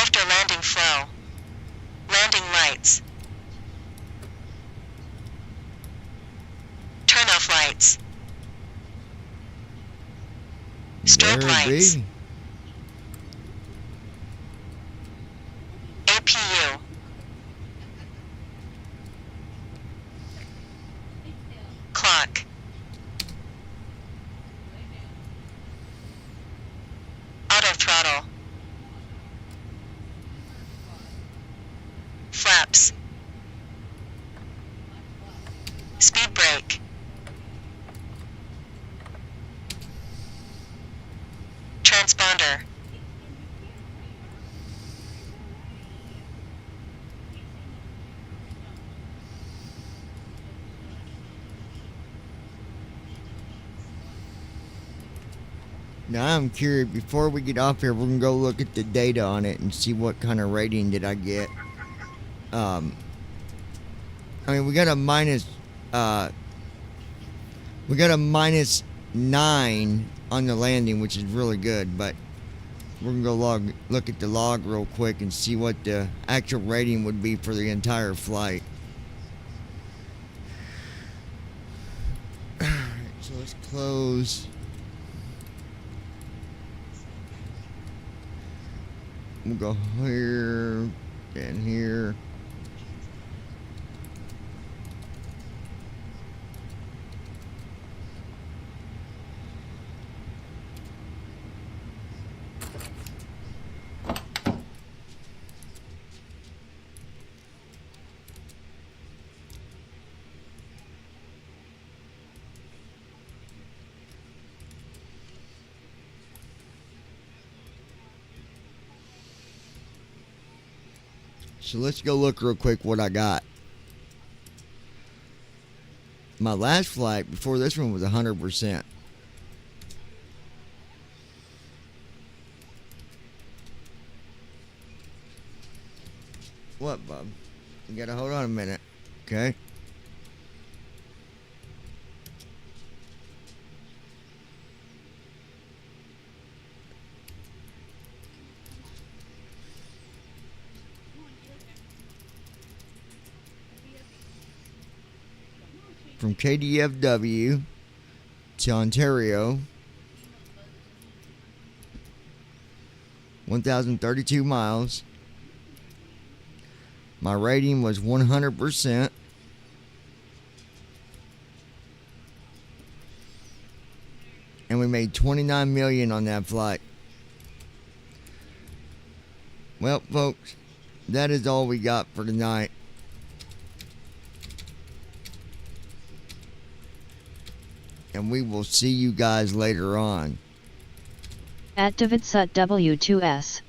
After landing flow. Landing lights. Turn off lights. Strobe There lights. be. APU. Clock. Auto throttle. Flaps. Speed brake. Transponder. Now I'm curious, before we get off here, we're gonna go look at the data on it and see what kind of rating did I get. I mean, we got a -9 on the landing, which is really good, but we're gonna go look at the log real quick and see what the actual rating would be for the entire flight. Alright, so let's close. We'll go here and here. So let's go look real quick what I got. My last flight before this one was 100%. What, bub? You gotta hold on a minute, okay? From KDFW to Ontario, 1,032 miles. My rating was 100%. And we made $29 million on that flight. Well, folks, that is all we got for tonight. And we will see you guys later on. At DavidSut W2S.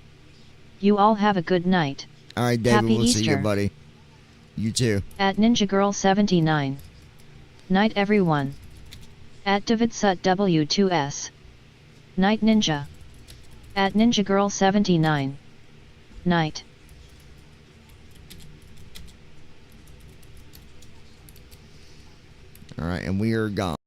You all have a good night. All right, David, Happy we'll Easter. see you, buddy. You too. At Ninja Girl 79. Night everyone. At DavidSut W2S. Night Ninja. At Ninja Girl 79. Night. All right, and we are gone.